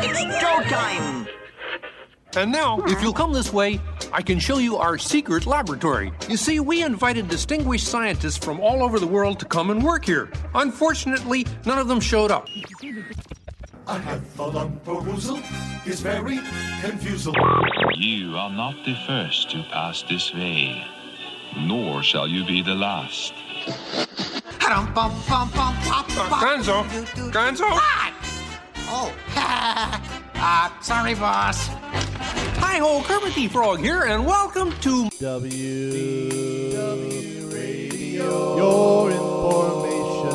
It's showtime! And now, if you'll come this way, I can show you our secret laboratory. You see, we invited distinguished scientists from all over the world to come and work here. Unfortunately, none of them showed up. I have a long proposal, it's very confusing. You are not the first to pass this way, nor shall you be the last. Gonzo? What? Oh, sorry, boss. Hi-ho, Kermit the Frog here, and welcome to WDW Radio, your information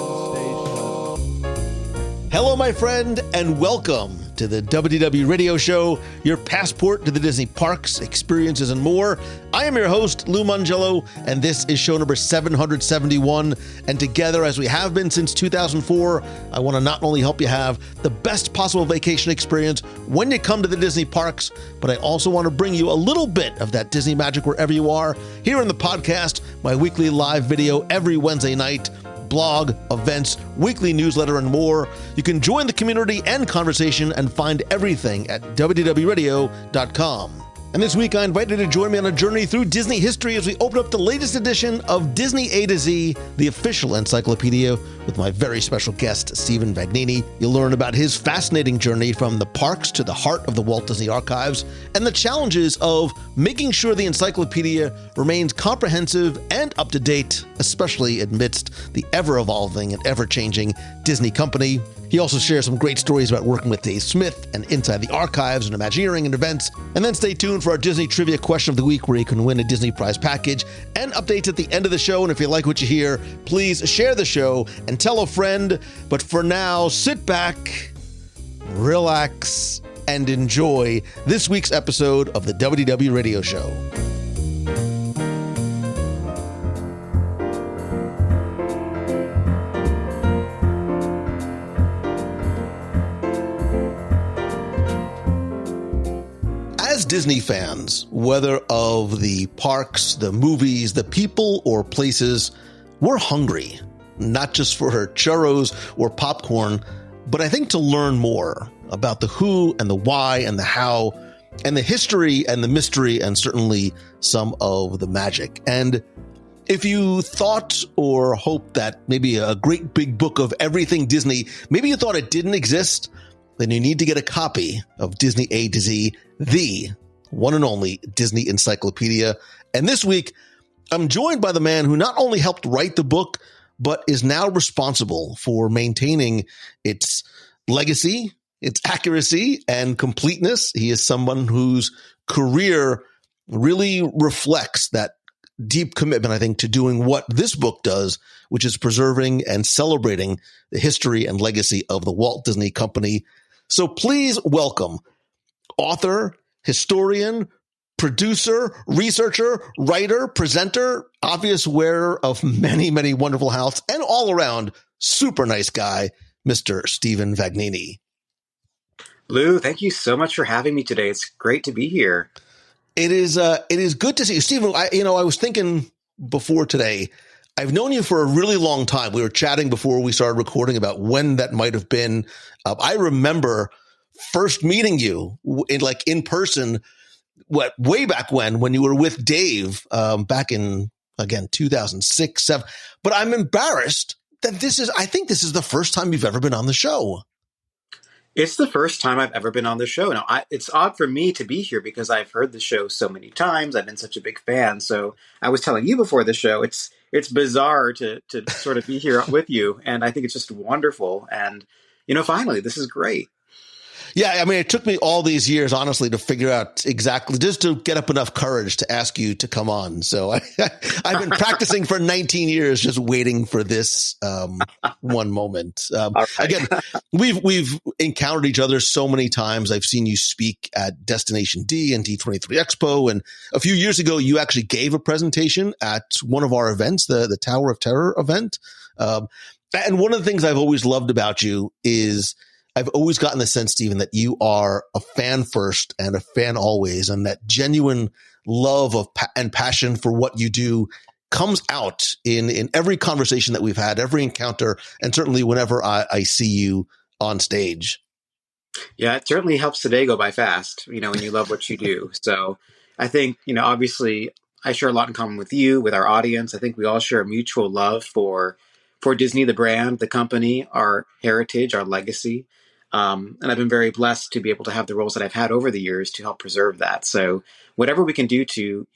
station. Hello, my friend, and welcome to the WDW Radio Show, your passport to the Disney parks, experiences, and more. I am your host, Lou Mangello, and this is show number 771. And together, as we have been since 2004, I want to not only help you have the best possible vacation experience when you come to the Disney parks, but I also want to bring you a little bit of that Disney magic wherever you are. Here in the podcast, my weekly live video every Wednesday night, blog, events, weekly newsletter, and more. You can join the community and conversation and find everything at WDWRadio.com. And this week, I invited you to join me on a journey through Disney history as we open up the latest edition of Disney A to Z, the official encyclopedia, with my very special guest, Stephen Vagnini. You'll learn about his fascinating journey from the parks to the heart of the Walt Disney Archives and the challenges of making sure the encyclopedia remains comprehensive and up to date, especially amidst the ever-evolving and ever-changing Disney company. He also shares some great stories about working with Dave Smith and inside the archives and Imagineering and events. And then stay tuned for our Disney Trivia Question of the Week, where you can win a Disney Prize package and updates at the end of the show. And if you like what you hear, please share the show and tell a friend. But for now, sit back, relax, and enjoy this week's episode of the WDW Radio Show. As Disney fans, whether of the parks, the movies, the people, or places, we're hungry, not just for churros or popcorn, but I think to learn more about the who and the why and the how and the history and the mystery and certainly some of the magic. And if you thought or hoped that maybe a great big book of everything Disney, maybe you thought it didn't exist, then you need to get a copy of Disney A to Z, the one and only Disney Encyclopedia. And this week, I'm joined by the man who not only helped write the book, but is now responsible for maintaining its legacy, its accuracy, and completeness. He is someone whose career really reflects that deep commitment, I think, to doing what this book does, which is preserving and celebrating the history and legacy of the Walt Disney Company. So please welcome author, historian, producer, researcher, writer, presenter, obvious wearer of many, many wonderful hats, and all around super nice guy, Mr. Stephen Vagnini. Lou, thank you so much for having me today. It's great to be here. It is good to see you, Stephen. I was thinking before today, I've known you for a really long time. We were chatting before we started recording about when that might have been. I remember first meeting you in person, way back when you were with Dave, back in, again, 2006, 2007. But I'm embarrassed that I think this is the first time you've ever been on the show. It's the first time I've ever been on the show. Now, it's odd for me to be here because I've heard the show so many times. I've been such a big fan. So I was telling you before the show, it's bizarre to sort of be here with you. And I think it's just wonderful. And, finally, this is great. Yeah, I mean, it took me all these years, honestly, to figure out exactly, just to get up enough courage to ask you to come on. So I've been practicing for 19 years, just waiting for this one moment. Right. Again, we've encountered each other so many times. I've seen you speak at Destination D and D23 Expo. And a few years ago, you actually gave a presentation at one of our events, the Tower of Terror event. And one of the things I've always loved about you is I've always gotten the sense, Stephen, that you are a fan first and a fan always, and that genuine love of and passion for what you do comes out in every conversation that we've had, every encounter, and certainly whenever I see you on stage. Yeah, it certainly helps the day go by fast, when you love what you do. So I think, obviously I share a lot in common with you, with our audience. I think we all share a mutual love for Disney, the brand, the company, our heritage, our legacy. And I've been very blessed to be able to have the roles that I've had over the years to help preserve that. So whatever we can do to,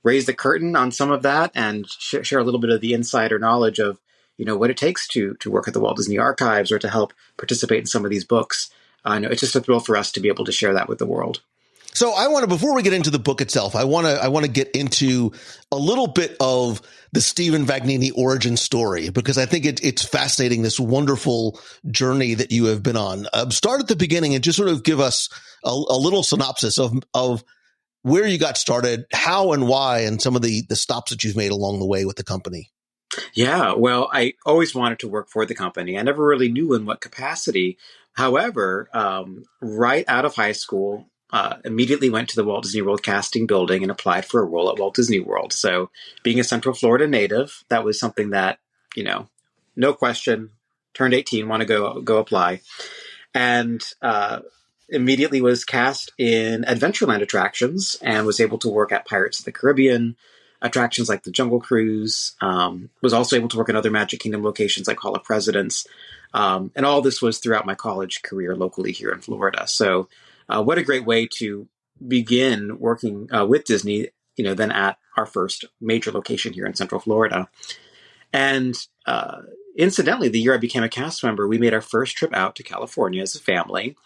raise the curtain on some of that and share a little bit of the insider knowledge of, what it takes to work at the Walt Disney Archives or to help participate in some of these books. I know it's just a thrill for us to be able to share that with the world. So I want to, before we get into the book itself, I want to get into a little bit of the Stephen Vagnini origin story, because I think it's fascinating, this wonderful journey that you have been on. Start at the beginning and just sort of give us a little synopsis of where you got started, how and why, and some of the stops that you've made along the way with the company. Yeah, well, I always wanted to work for the company. I never really knew in what capacity. However, right out of high school, immediately went to the Walt Disney World casting building and applied for a role at Walt Disney World. So being a Central Florida native, that was something that, no question, turned 18, want to go apply. And immediately was cast in Adventureland attractions and was able to work at Pirates of the Caribbean attractions like the Jungle Cruise, was also able to work in other Magic Kingdom locations like Hall of Presidents. And all this was throughout my college career locally here in Florida. So what a great way to begin working with Disney, then at our first major location here in Central Florida. And incidentally, the year I became a cast member, we made our first trip out to California as a family.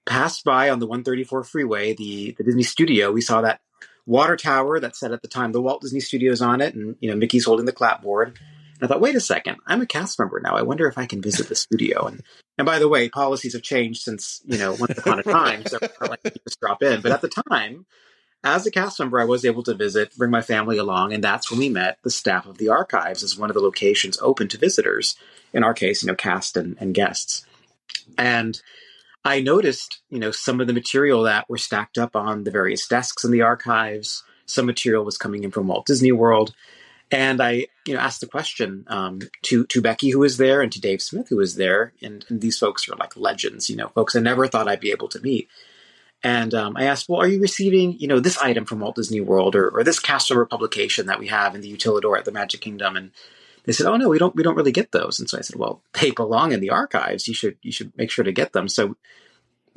Passed by on the 134 freeway, the Disney studio. We saw that water tower that said at the time the Walt Disney Studios on it, and Mickey's holding the clapboard. And I thought, wait a second, I'm a cast member now. I wonder if I can visit the studio. And by the way, policies have changed since once upon a time, so it's not like you just drop in. But at the time, as a cast member, I was able to visit, bring my family along, and that's when we met the staff of the archives as one of the locations open to visitors. In our case, cast and guests. And I noticed, some of the material that were stacked up on the various desks in the archives. Some material was coming in from Walt Disney World. And I, asked the question to Becky, who was there, and to Dave Smith, who was there. And these folks are like legends, folks I never thought I'd be able to meet. And I asked, well, are you receiving, this item from Walt Disney World or this cast member publication that we have in the Utilidor at the Magic Kingdom? And they said, oh, no, we don't really get those. And so I said, well, they belong in the archives. You should make sure to get them. So,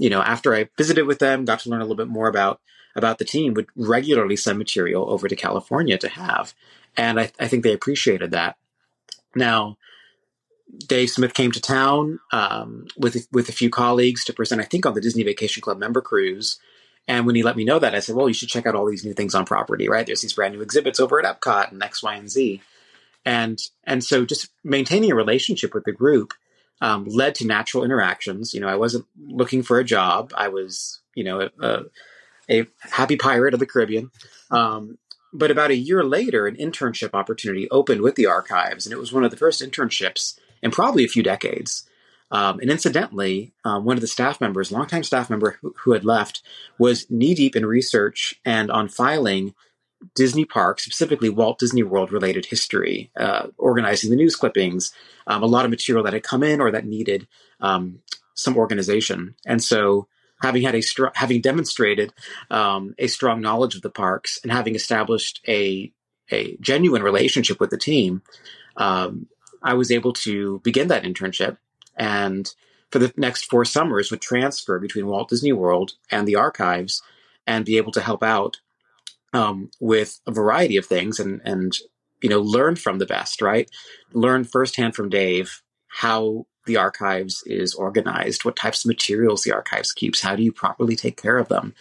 after I visited with them, got to learn a little bit more about the team, would regularly send material over to California to have. And I think they appreciated that. Now, Dave Smith came to town with a few colleagues to present, I think, on the Disney Vacation Club member cruise. And when he let me know that, I said, well, you should check out all these new things on property, right? There's these brand new exhibits over at Epcot and X, Y, and Z. And so just maintaining a relationship with the group led to natural interactions. I wasn't looking for a job. I was, a happy pirate of the Caribbean. But about a year later, an internship opportunity opened with the archives, and it was one of the first internships in probably a few decades. And incidentally, one of the staff members, longtime staff member who had left, was knee-deep in research and on filing Disney parks, specifically Walt Disney World related history, organizing the news clippings, a lot of material that had come in or that needed some organization. And so having demonstrated a strong knowledge of the parks and having established a genuine relationship with the team, I was able to begin that internship. And for the next 4 summers would transfer between Walt Disney World and the archives and be able to help out with a variety of things and learn from the best, right? Learn firsthand from Dave how the archives is organized, what types of materials the archives keeps, how do you properly take care of them.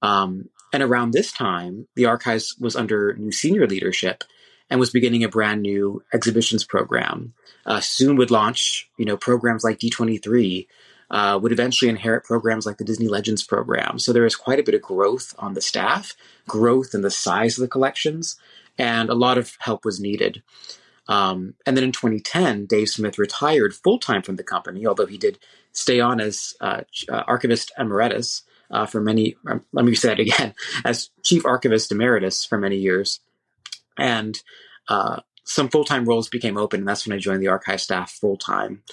And around this time, the archives was under new senior leadership and was beginning a brand new exhibitions program. Soon would launch, programs like D23, would eventually inherit programs like the Disney Legends program. So there is quite a bit of growth on the staff, growth in the size of the collections, and a lot of help was needed. And then in 2010, Dave Smith retired full-time from the company, although he did stay on as archivist emeritus for many, let me say that again, as chief archivist emeritus for many years. And some full-time roles became open, and that's when I joined the archive staff full-time.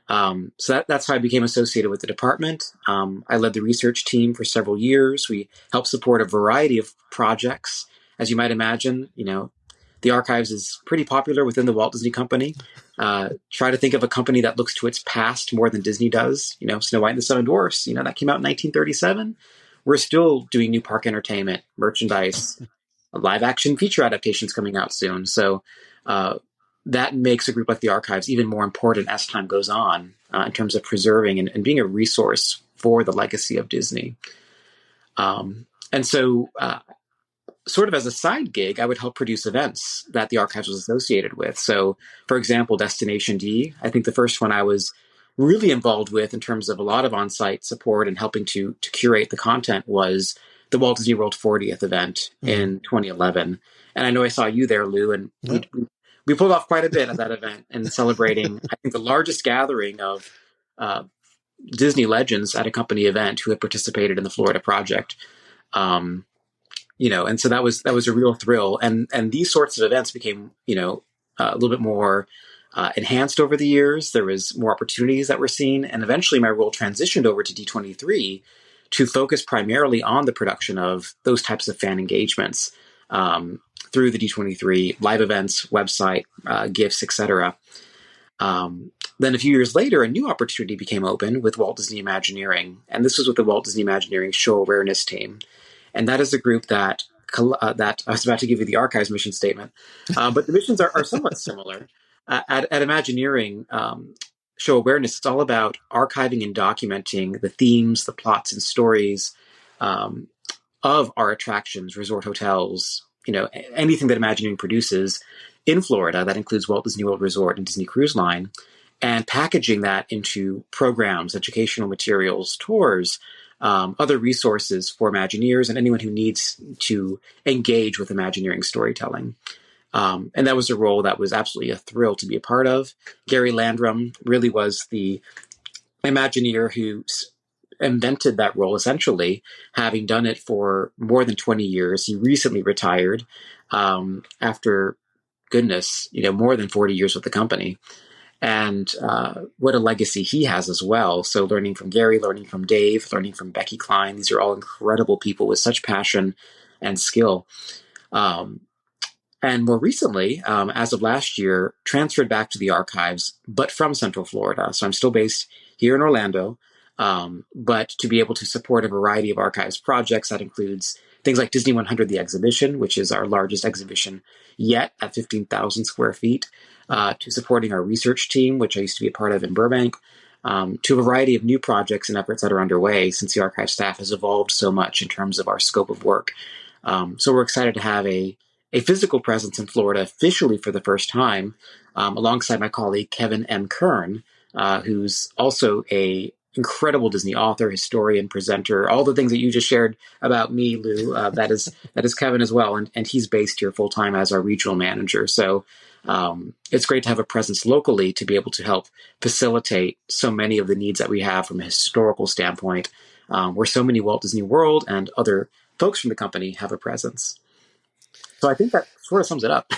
So that's how I became associated with the department. I led the research team for several years. We helped support a variety of projects. As you might imagine, the archives is pretty popular within the Walt Disney Company. Try to think of a company that looks to its past more than Disney does. Snow White and the Seven Dwarfs, that came out in 1937. We're still doing new park entertainment, merchandise, live action feature adaptations coming out soon. So that makes a group like the archives even more important as time goes on in terms of preserving and being a resource for the legacy of Disney. And so sort of as a side gig, I would help produce events that the archives was associated with. So, for example, Destination D, I think the first one I was really involved with in terms of a lot of on-site support and helping to curate the content was the Walt Disney World 40th event in 2011. And I know I saw you there, Lou, and we pulled off quite a bit at that event and celebrating, I think, the largest gathering of Disney legends at a company event who had participated in the Florida project. And so that was a real thrill. And these sorts of events became, a little bit more enhanced over the years. There was more opportunities that were seen. And eventually my role transitioned over to D23 to focus primarily on the production of those types of fan engagements through the D23 live events, website, GIFs, etc. Then a few years later, a new opportunity became open with Walt Disney Imagineering. And this was with the Walt Disney Imagineering Show Awareness team. And that is a group that I was about to give you the archives mission statement, but the missions are somewhat similar. At Imagineering Show Awareness, it's all about archiving and documenting the themes, the plots, and stories of our attractions, resort hotels, anything that Imagineering produces in Florida. That includes Walt Disney World Resort and Disney Cruise Line, and packaging that into programs, educational materials, tours, other resources for Imagineers and anyone who needs to engage with Imagineering storytelling. And that was a role that was absolutely a thrill to be a part of. Gary Landrum really was the Imagineer who invented that role, essentially, having done it for more than 20 years. He recently retired after, more than 40 years with the company. And what a legacy he has as well. So learning from Gary, learning from Dave, learning from Becky Klein. These are all incredible people with such passion and skill. And more recently, as of last year, transferred back to the archives, but from Central Florida. So I'm still based here in Orlando, but to be able to support a variety of archives projects that includes things like Disney 100, the exhibition, which is our largest exhibition yet at 15,000 square feet, to supporting our research team, which I used to be a part of in Burbank, to a variety of new projects and efforts that are underway since the archive staff has evolved so much in terms of our scope of work. So we're excited to have a physical presence in Florida officially for the first time, alongside my colleague Kevin M. Kern, who's also a incredible Disney author, historian, presenter, all the things that you just shared about me, Lou. That is Kevin as well, and he's based here full time as our regional manager. So it's great to have a presence locally to be able to help facilitate so many of the needs that we have from a historical standpoint, where so many Walt Disney World and other folks from the company have a presence. So I think that sort of sums it up.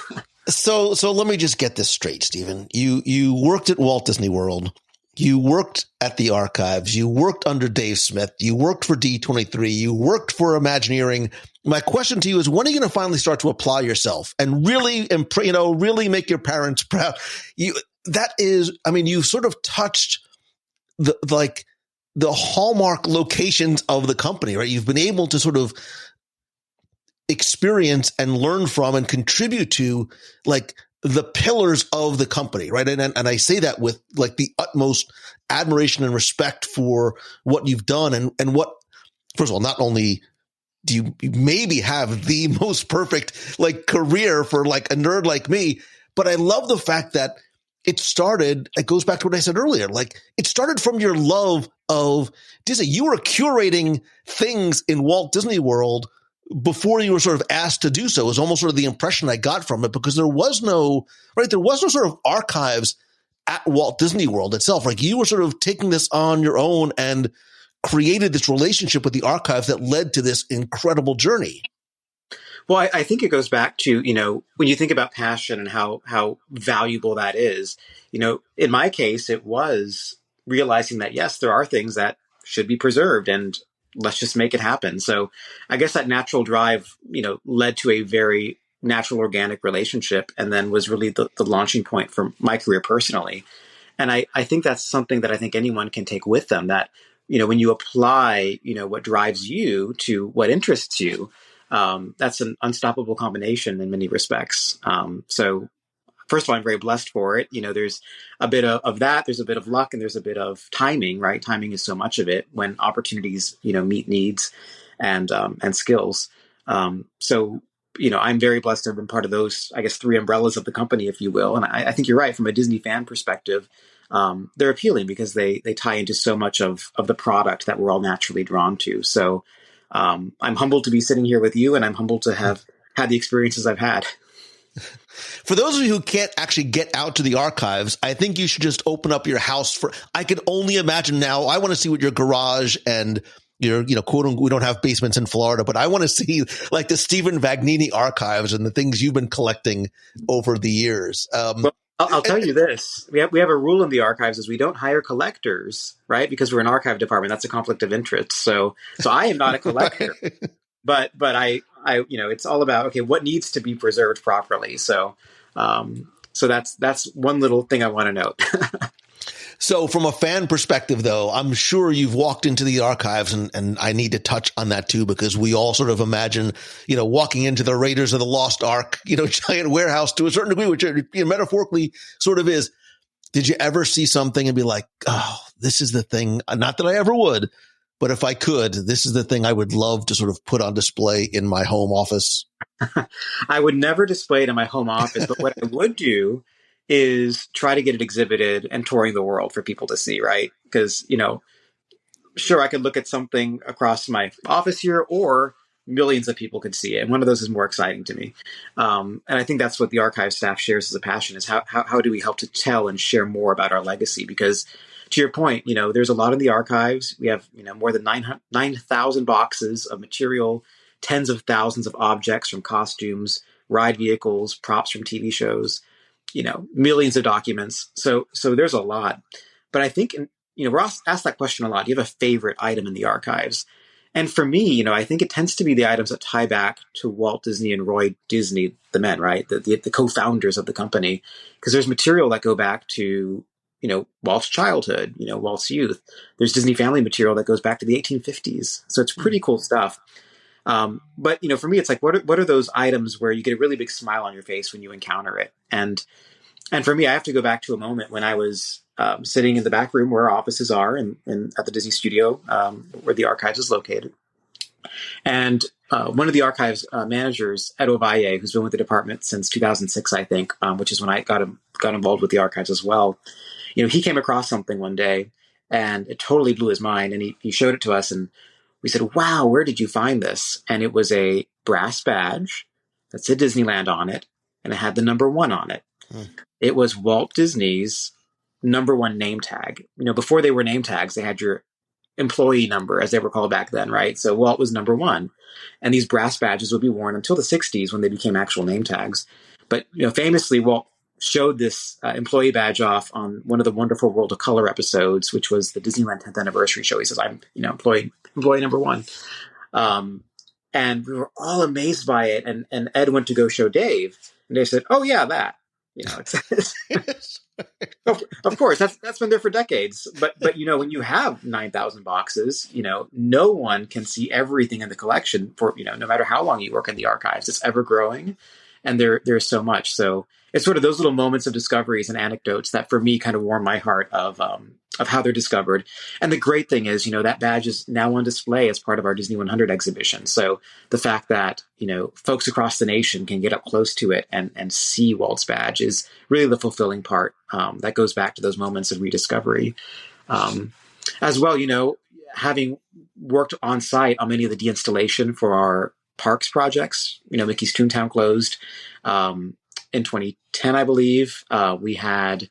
So let me just get this straight, Stephen. You worked at Walt Disney World. You worked at the archives. You worked under Dave Smith. You worked for D23. You worked for Imagineering. My question to you is, when are you going to finally start to apply yourself and really, really make your parents proud? You've sort of touched the hallmark locations of the company, right? You've been able to sort of experience and learn from and contribute to the pillars of the company, right? And I say that with the utmost admiration and respect for what you've done and what, first of all, not only do you maybe have the most perfect career for a nerd like me, but I love the fact that it goes back to what I said earlier. It started from your love of Disney. You were curating things in Walt Disney World before you were sort of asked to do so. It was almost sort of the impression I got from it, because there was no sort of archives at Walt Disney World itself. You were sort of taking this on your own and created this relationship with the archives that led to this incredible journey. Well, I think it goes back to, when you think about passion and how valuable that is, in my case, it was realizing that, yes, there are things that should be preserved and let's just make it happen. So I guess that natural drive, led to a very natural organic relationship and then was really the launching point for my career personally. And I think that's something that I think anyone can take with them, that, when you apply, what drives you to what interests you, that's an unstoppable combination in many respects. So first of all, I'm very blessed for it. There's a bit of that, there's a bit of luck, and there's a bit of timing, right? Timing is so much of it when opportunities, meet needs and skills. So, I'm very blessed to have been part of those, I guess, three umbrellas of the company, if you will. And I think you're right. From a Disney fan perspective, they're appealing because they tie into so much of the product that we're all naturally drawn to. So I'm humbled to be sitting here with you, and I'm humbled to have had the experiences I've had. For those of you who can't actually get out to the archives, I think you should just open up your house I can only imagine now. I want to see what your garage and your, quote unquote, we don't have basements in Florida, but I want to see like the Stephen Vagnini archives and the things you've been collecting over the years. Well, I'll tell you this. We have a rule in the archives is we don't hire collectors, right? Because we're an archive department. That's a conflict of interest. So I am not a collector. But I it's all about, okay, what needs to be preserved properly. So that's one little thing I want to note. So from a fan perspective, though, I'm sure you've walked into the archives, and I need to touch on that too, because we all sort of imagine, walking into the Raiders of the Lost Ark, giant warehouse to a certain degree, which metaphorically sort of is. Did you ever see something and be like, oh, this is the thing? Not that I ever would, but if I could, this is the thing I would love to sort of put on display in my home office. I would never display it in my home office, but what I would do is try to get it exhibited and touring the world for people to see, right? Because, sure, I could look at something across my office here, or millions of people could see it. And one of those is more exciting to me. And I think that's what the archive staff shares as a passion, is how do we help to tell and share more about our legacy? Because to your point, there's a lot in the archives. We have, more than 9,000 boxes of material, tens of thousands of objects, from costumes, ride vehicles, props from TV shows, millions of documents. So there's a lot. But I think, we're asked that question a lot. Do you have a favorite item in the archives? And for me, I think it tends to be the items that tie back to Walt Disney and Roy Disney, the men, right? The co-founders of the company. Because there's material that go back to, Walt's childhood, Walt's youth. There's Disney family material that goes back to the 1850s. So it's pretty cool stuff. But, for me, it's like, what are those items where you get a really big smile on your face when you encounter it? And for me, I have to go back to a moment when I was sitting in the back room where our offices are and at the Disney studio, where the archives is located. And one of the archives managers, Ed Ovalle, who's been with the department since 2006, I think, which is when I got involved with the archives as well. He came across something one day and it totally blew his mind. And he showed it to us, and we said, wow, where did you find this? And it was a brass badge that said Disneyland on it, and it had the number 1 on it. It was Walt Disney's number 1 name tag. Before they were name tags, they had your employee number, as they were called back then, right? So Walt was number 1. And these brass badges would be worn until the 60s, when they became actual name tags. But, famously, Walt showed this employee badge off on one of the Wonderful World of Color episodes, which was the Disneyland 10th anniversary show. He says, I'm, employee number 1. And we were all amazed by it. And Ed went to go show Dave, and Dave said, oh yeah, that, of course, that's been there for decades. But when you have 9,000 boxes, no one can see everything in the collection for, no matter how long you work in the archives. It's ever growing, and there's so much. So it's sort of those little moments of discoveries and anecdotes that for me kind of warm my heart of how they're discovered. And the great thing is, that badge is now on display as part of our Disney 100 exhibition. So the fact that, folks across the nation can get up close to it and see Walt's badge is really the fulfilling part. That goes back to those moments of rediscovery. As well, having worked on site on many of the deinstallation for our parks projects, Mickey's Toontown closed in 2010, I believe. We had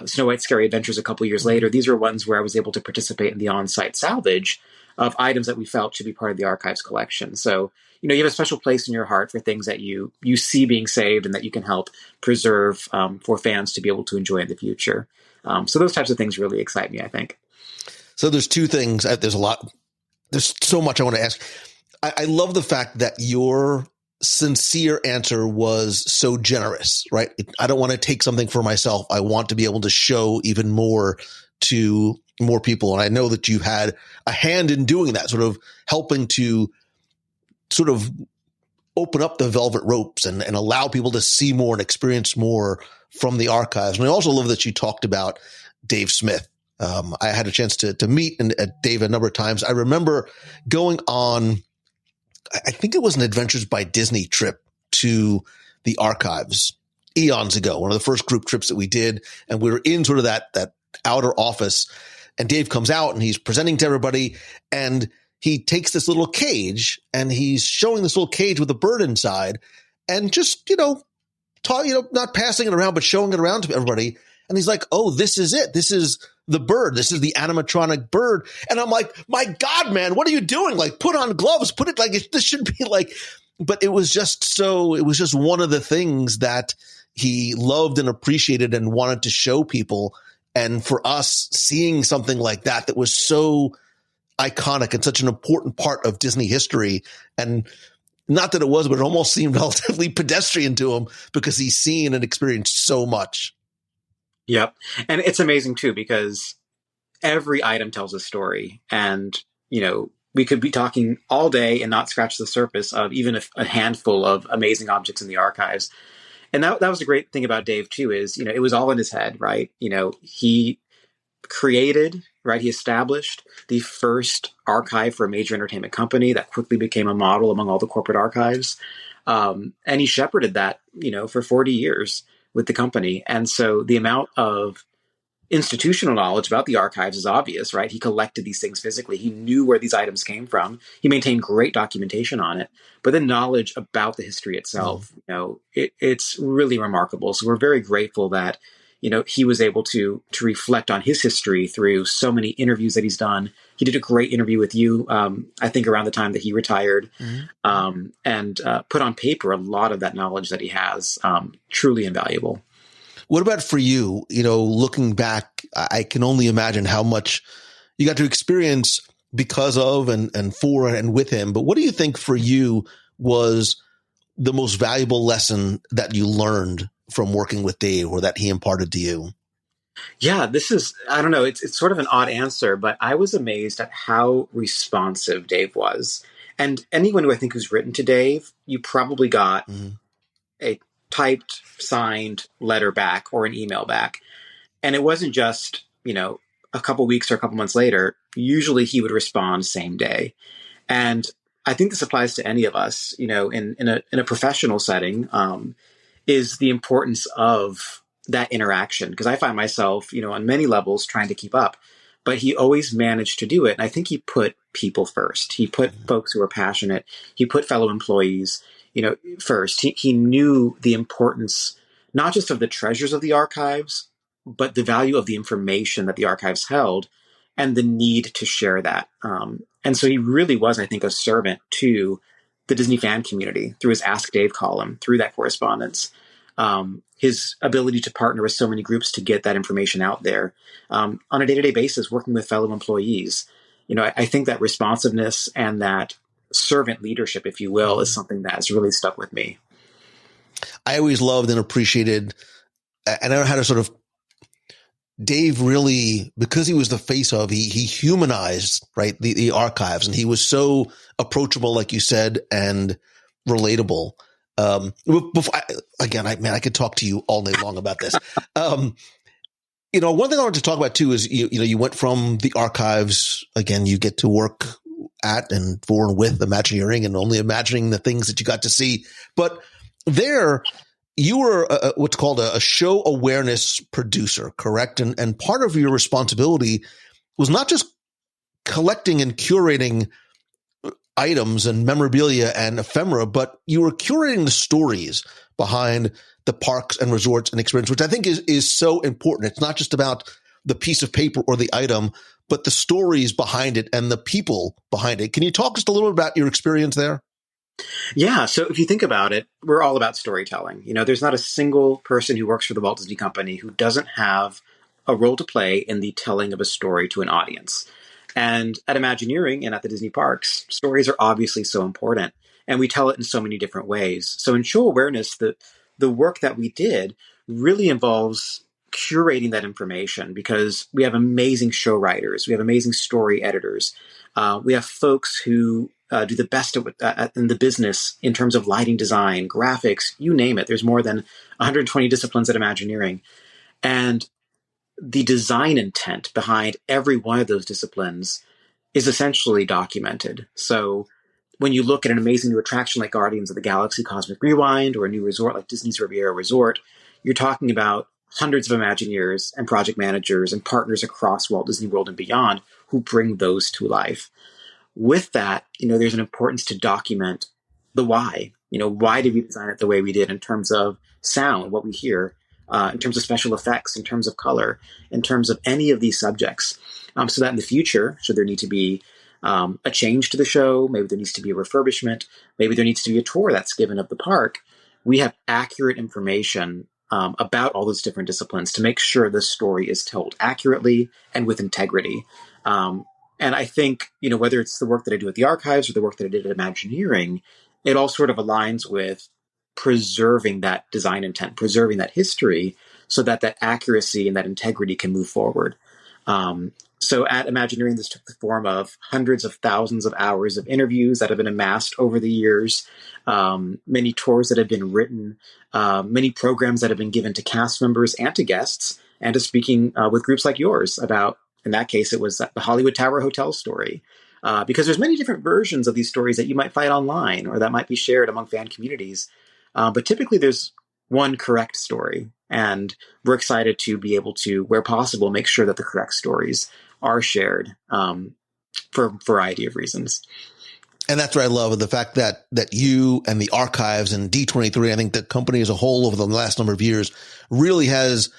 Snow White's Scary Adventures a couple years later. These are ones where I was able to participate in the on-site salvage of items that we felt should be part of the archives collection. So, you have a special place in your heart for things that you see being saved and that you can help preserve for fans to be able to enjoy in the future. So those types of things really excite me, I think. So there's two things. There's so much I want to ask. I love the fact that your sincere answer was so generous, right? I don't want to take something for myself. I want to be able to show even more to more people. And I know that you've had a hand in doing that, sort of helping to sort of open up the velvet ropes and allow people to see more and experience more from the archives. And I also love that you talked about Dave Smith. I had a chance to meet Dave a number of times. I remember going on, I think it was an Adventures by Disney trip to the archives eons ago, one of the first group trips that we did. And we were in sort of that outer office, and Dave comes out and he's presenting to everybody, and he takes this little cage and he's showing this little cage with a bird inside, and just, not passing it around, but showing it around to everybody. And he's like, oh, this is it. This is the bird. This is the animatronic bird. And I'm like, my God, man, what are you doing? Like, put on gloves, put it like, this should be like, but it was just one of the things that he loved and appreciated and wanted to show people. And for us, seeing something like that was so iconic and such an important part of Disney history. And not that it was, but it almost seemed relatively pedestrian to him because he's seen and experienced so much. Yep. And it's amazing too, because every item tells a story, and, we could be talking all day and not scratch the surface of even a handful of amazing objects in the archives. And that was the great thing about Dave too, is, it was all in his head, right? He created, right? He established the first archive for a major entertainment company that quickly became a model among all the corporate archives. And he shepherded that, for 40 years with the company. And so the amount of institutional knowledge about the archives is obvious, right? He collected these things physically. He knew where these items came from. He maintained great documentation on it. But the knowledge about the history itself, it's really remarkable. So we're very grateful that, he was able to reflect on his history through so many interviews that he's done. He did a great interview with you, I think around the time that he retired, and put on paper a lot of that knowledge that he has, truly invaluable. What about for you? Looking back, I can only imagine how much you got to experience because of and for and with him. But what do you think for you was the most valuable lesson that you learned from working with Dave, or that he imparted to you? Yeah, I don't know, it's sort of an odd answer, but I was amazed at how responsive Dave was. And anyone who I think who's written to Dave, you probably got a typed, signed letter back or an email back. And it wasn't just, a couple weeks or a couple months later. Usually he would respond same day. And I think this applies to any of us, in a professional setting, is the importance of that interaction. Because I find myself, on many levels trying to keep up, but he always managed to do it. And I think he put people first. He put folks who are passionate. He put fellow employees, first. He knew the importance, not just of the treasures of the archives, but the value of the information that the archives held and the need to share that. And so he really was, I think, a servant to the Disney fan community through his Ask Dave column, through that correspondence, his ability to partner with so many groups to get that information out there, on a day-to-day basis, working with fellow employees. I think that responsiveness and that servant leadership, if you will, is something that has really stuck with me. I always loved and appreciated, and I don't know how to sort of, Dave really, because he was the face of, he humanized, right, the archives, and he was so approachable, like you said, and relatable. Before, I could talk to you all day long about this. One thing I wanted to talk about too is, you went from the archives, again, you get to work at and for and with Imagineering, and only imagining the things that you got to see. But there, you were what's called a show awareness producer, correct? And part of your responsibility was not just collecting and curating items and memorabilia and ephemera, but you were curating the stories behind the parks and resorts and experience, which I think is so important. It's not just about the piece of paper or the item, but the stories behind it and the people behind it. Can you talk just a little bit about your experience there? Yeah. So if you think about it, we're all about storytelling. There's not a single person who works for the Walt Disney Company who doesn't have a role to play in the telling of a story to an audience. And at Imagineering and at the Disney parks, stories are obviously so important. And we tell it in so many different ways. So in show awareness, the work that we did really involves curating that information, because we have amazing show writers, we have amazing story editors, we have folks who do the best in the business in terms of lighting design, graphics, you name it. There's more than 120 disciplines at Imagineering. And the design intent behind every one of those disciplines is essentially documented. So when you look at an amazing new attraction like Guardians of the Galaxy Cosmic Rewind, or a new resort like Disney's Riviera Resort, you're talking about hundreds of Imagineers and project managers and partners across Walt Disney World and beyond who bring those to life. With that, there's an importance to document the why. Why did we design it the way we did in terms of sound, what we hear, in terms of special effects, in terms of color, in terms of any of these subjects, so that in the future, should there need to be a change to the show, maybe there needs to be a refurbishment, maybe there needs to be a tour that's given of the park, we have accurate information about all those different disciplines to make sure the story is told accurately and with integrity. And I think, whether it's the work that I do at the archives or the work that I did at Imagineering, it all sort of aligns with preserving that design intent, preserving that history, so that that accuracy and that integrity can move forward. So at Imagineering, this took the form of hundreds of thousands of hours of interviews that have been amassed over the years, many tours that have been written, many programs that have been given to cast members and to guests, and to speaking with groups like yours about, in that case, it was the Hollywood Tower Hotel story. Because there's many different versions of these stories that you might find online or that might be shared among fan communities. But typically there's one correct story. And we're excited to be able to, where possible, make sure that the correct stories are shared for a variety of reasons. And that's what I love, the fact that you and the archives and D23, I think the company as a whole over the last number of years really has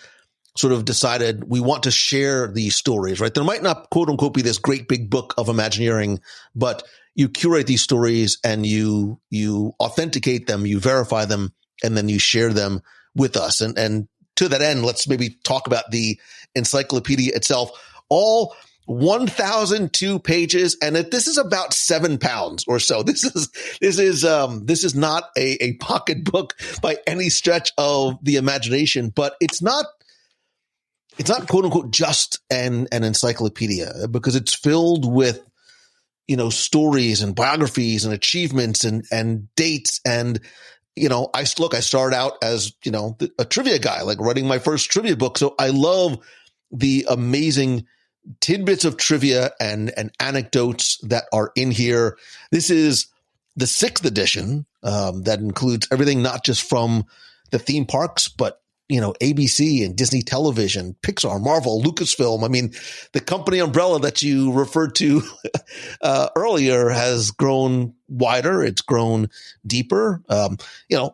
sort of decided we want to share these stories, right? There might not, quote unquote, be this great big book of Imagineering, but you curate these stories and you authenticate them, you verify them, and then you share them with us. And to that end, let's maybe talk about the encyclopedia itself. All 1,002 pages, and this is about 7 pounds or so. This is not a pocket book by any stretch of the imagination, but it's not quote unquote just an encyclopedia, because it's filled with, stories and biographies and achievements and dates. And, I started out as, a trivia guy, like writing my first trivia book. So I love the amazing tidbits of trivia and anecdotes that are in here. This is the 6th edition that includes everything, not just from the theme parks, but ABC and Disney Television, Pixar, Marvel, Lucasfilm. I mean, the company umbrella that you referred to earlier has grown wider. It's grown deeper. When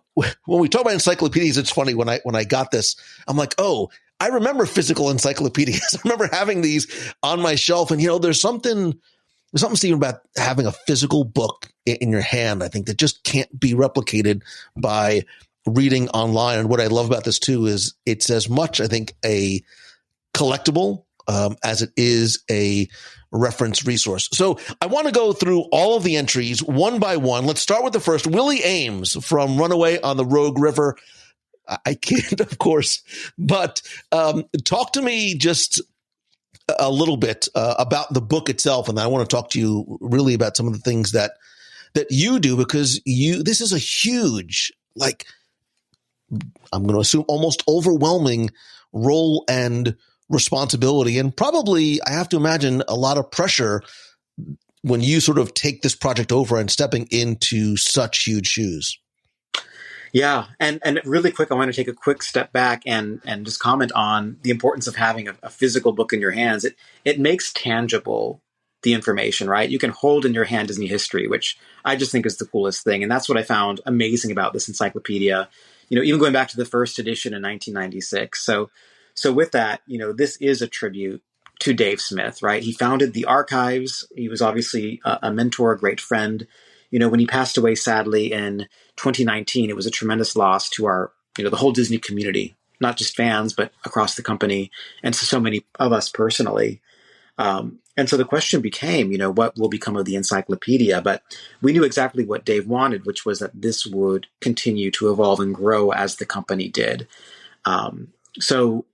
we talk about encyclopedias, it's funny. When I got this, I'm like, oh, I remember physical encyclopedias. I remember having these on my shelf, and there's something, Stephen, about having a physical book in your hand. I think that just can't be replicated by reading online. And what I love about this too is it's as much, I think, a collectible as it is a reference resource. So I want to go through all of the entries one by one. Let's start with the first. Willie Ames from Runaway on the Rogue River. I can't, of course, but talk to me just a little bit about the book itself. And I want to talk to you really about some of the things that you do, because this is a huge, I'm going to assume almost overwhelming role and responsibility, and probably, I have to imagine, a lot of pressure when you sort of take this project over and stepping into such huge shoes. Yeah. And really quick, I want to take a quick step back and just comment on the importance of having a physical book in your hands. It makes tangible the information, right? You can hold in your hand Disney history, which I just think is the coolest thing. And that's what I found amazing about this encyclopedia. even going back to the first edition in 1996. So with that, this is a tribute to Dave Smith, right? He founded the archives. He was obviously a mentor, a great friend. When he passed away, sadly, in 2019, it was a tremendous loss to our, the whole Disney community, not just fans, but across the company and to so many of us personally. And so the question became, what will become of the encyclopedia? But we knew exactly what Dave wanted, which was that this would continue to evolve and grow as the company did. So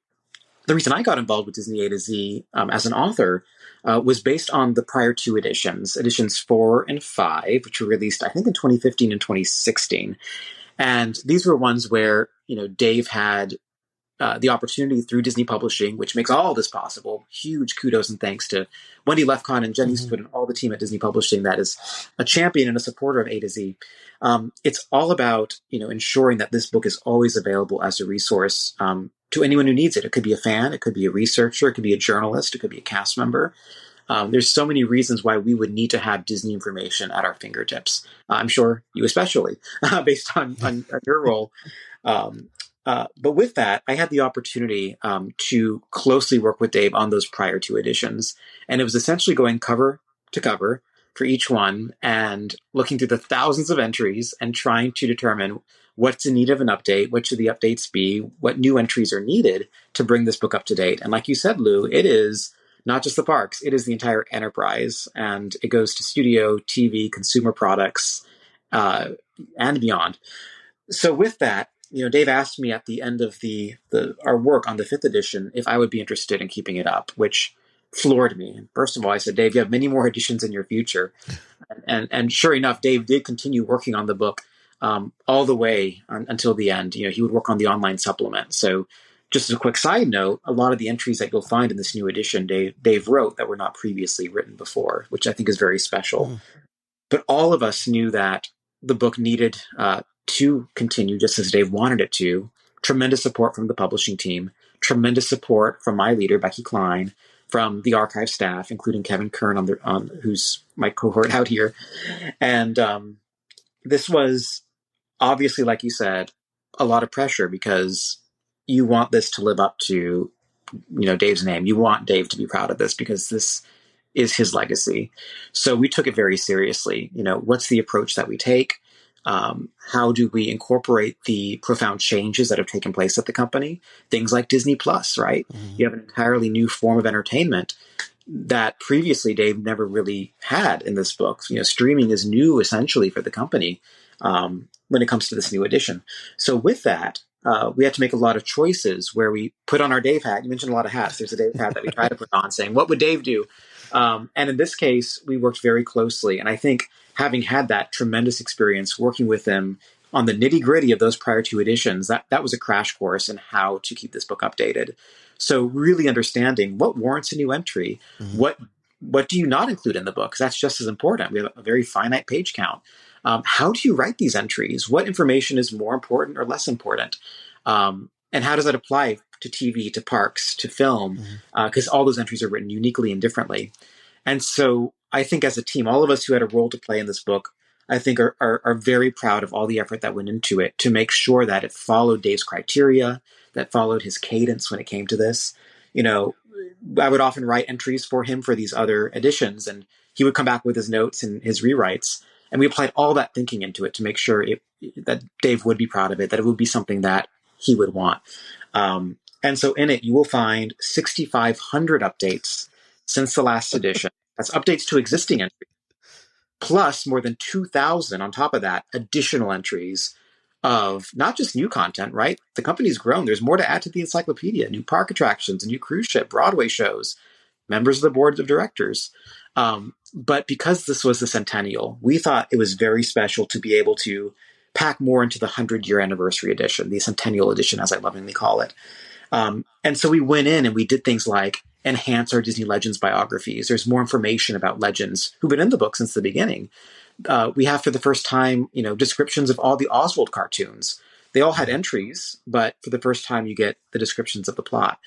the reason I got involved with Disney A to Z as an author was based on the prior two editions 4 and 5, which were released, I think, in 2015 and 2016. And these were ones where, Dave had the opportunity through Disney Publishing, which makes all this possible. Huge kudos and thanks to Wendy Lefcon and Jen Eastwood and all the team at Disney Publishing that is a champion and a supporter of A to Z. It's all about, ensuring that this book is always available as a resource to anyone who needs it. It could be a fan, it could be a researcher, it could be a journalist, it could be a cast member. There's so many reasons why we would need to have Disney information at our fingertips. I'm sure you especially, based on your role. But with that, I had the opportunity to closely work with Dave on those prior two editions. And it was essentially going cover to cover for each one and looking through the thousands of entries and trying to determine what's in need of an update, what should the updates be, what new entries are needed to bring this book up to date. And like you said, Lou, it is not just the parks, it is the entire enterprise. And it goes to studio, TV, consumer products, and beyond. So with that, Dave asked me at the end of our work on the 5th edition if I would be interested in keeping it up, which floored me. First of all, I said, Dave, you have many more editions in your future. And sure enough, Dave did continue working on the book all the way until the end. He would work on the online supplement. So just as a quick side note, a lot of the entries that you'll find in this new edition, Dave wrote that were not previously written before, which I think is very special. But all of us knew that the book needed to continue just as Dave wanted it to. Tremendous support from the publishing team, tremendous support from my leader, Becky Klein, from the archive staff, including Kevin Kern, who's my cohort out here. And this was obviously, like you said, a lot of pressure because you want this to live up to, Dave's name. You want Dave to be proud of this because this is his legacy. So we took it very seriously. What's the approach that we take? How do we incorporate the profound changes that have taken place at the company? Things like Disney Plus, right? Mm-hmm. You have an entirely new form of entertainment that previously Dave never really had in this book. Streaming is new essentially for the company when it comes to this new edition. So with that, we had to make a lot of choices where we put on our Dave hat. You mentioned a lot of hats. There's a Dave hat that we try to put on saying, what would Dave do? And in this case, we worked very closely. And I think having had that tremendous experience working with them on the nitty-gritty of those prior two editions, that was a crash course in how to keep this book updated. So really understanding what warrants a new entry, what do you not include in the book? 'Cause that's just as important. We have a very finite page count. How do you write these entries? What information is more important or less important? And how does that apply to TV, to parks, to film? Because all those entries are written uniquely and differently. And so I think as a team, all of us who had a role to play in this book, I think are very proud of all the effort that went into it to make sure that it followed Dave's criteria, that followed his cadence when it came to this. I would often write entries for him for these other editions, and he would come back with his notes and his rewrites. And we applied all that thinking into it to make sure that Dave would be proud of it, that it would be something that he would want. And so in it, you will find 6,500 updates since the last edition. That's updates to existing entries, plus more than 2,000 on top of that, additional entries of not just new content, right? The company's grown. There's more to add to the encyclopedia, new park attractions, a new cruise ship, Broadway shows, members of the board of directors. But because this was the centennial, we thought it was very special to be able to pack more into the 100-year anniversary edition, the centennial edition, as I lovingly call it. And so we went in and we did things like enhance our Disney Legends biographies. There's more information about legends who've been in the book since the beginning. We have for the first time, descriptions of all the Oswald cartoons. They all had entries, but for the first time you get the descriptions of the plot.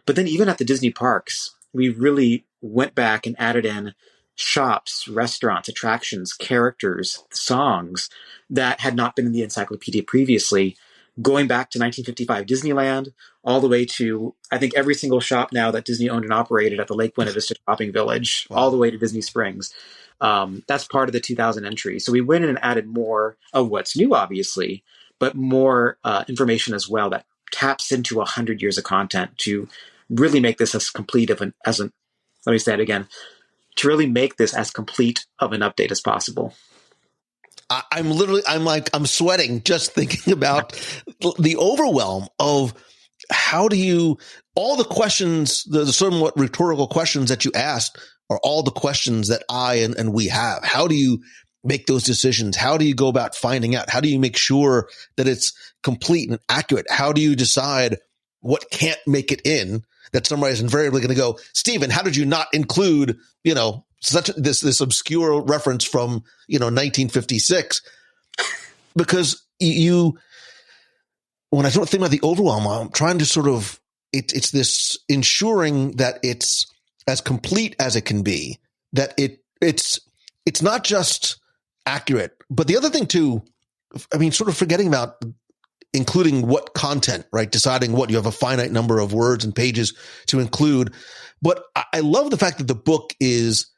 But then even at the Disney parks, we really went back and added in shops, restaurants, attractions, characters, songs that had not been in the encyclopedia previously going back to 1955 Disneyland, all the way to, I think, every single shop now that Disney owned and operated at the Lake Buena Vista Shopping Village, all the way to Disney Springs. That's part of the 2000 entry. So we went in and added more of what's new, obviously, but more information as well that taps into 100 years of content to really make this as complete of let me say it again, to really make this as complete of an update as possible. I'm sweating just thinking about the overwhelm of how do you, all the questions, the somewhat rhetorical questions that you asked are all the questions that I and we have. How do you make those decisions? How do you go about finding out? How do you make sure that it's complete and accurate? How do you decide what can't make it in? That somebody's invariably going to go, Stephen, how did you not include, such this obscure reference from, 1956? Because when I sort of think about the overwhelm, I'm trying to sort of, it's this ensuring that it's as complete as it can be, that it's not just accurate, but the other thing too, sort of forgetting about including what content, right? Deciding what you have a finite number of words and pages to include. But I love the fact that the book is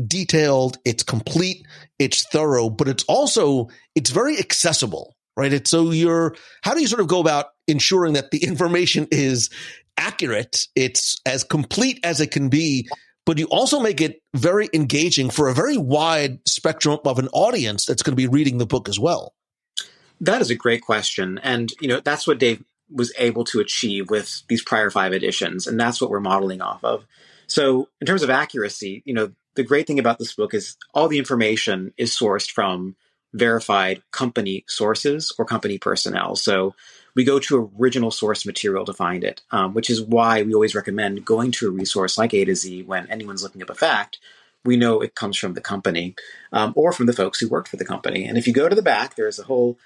detailed, it's complete, it's thorough, but it's very accessible, right? How do you sort of go about ensuring that the information is accurate? It's as complete as it can be, but you also make it very engaging for a very wide spectrum of an audience that's going to be reading the book as well. That is a great question. And, that's what Dave was able to achieve with these prior 5 editions. And that's what we're modeling off of. So in terms of accuracy, the great thing about this book is all the information is sourced from verified company sources or company personnel. So we go to original source material to find it, which is why we always recommend going to a resource like A to Z when anyone's looking up a fact. We know it comes from the company or from the folks who worked for the company. And if you go to the back, there's a whole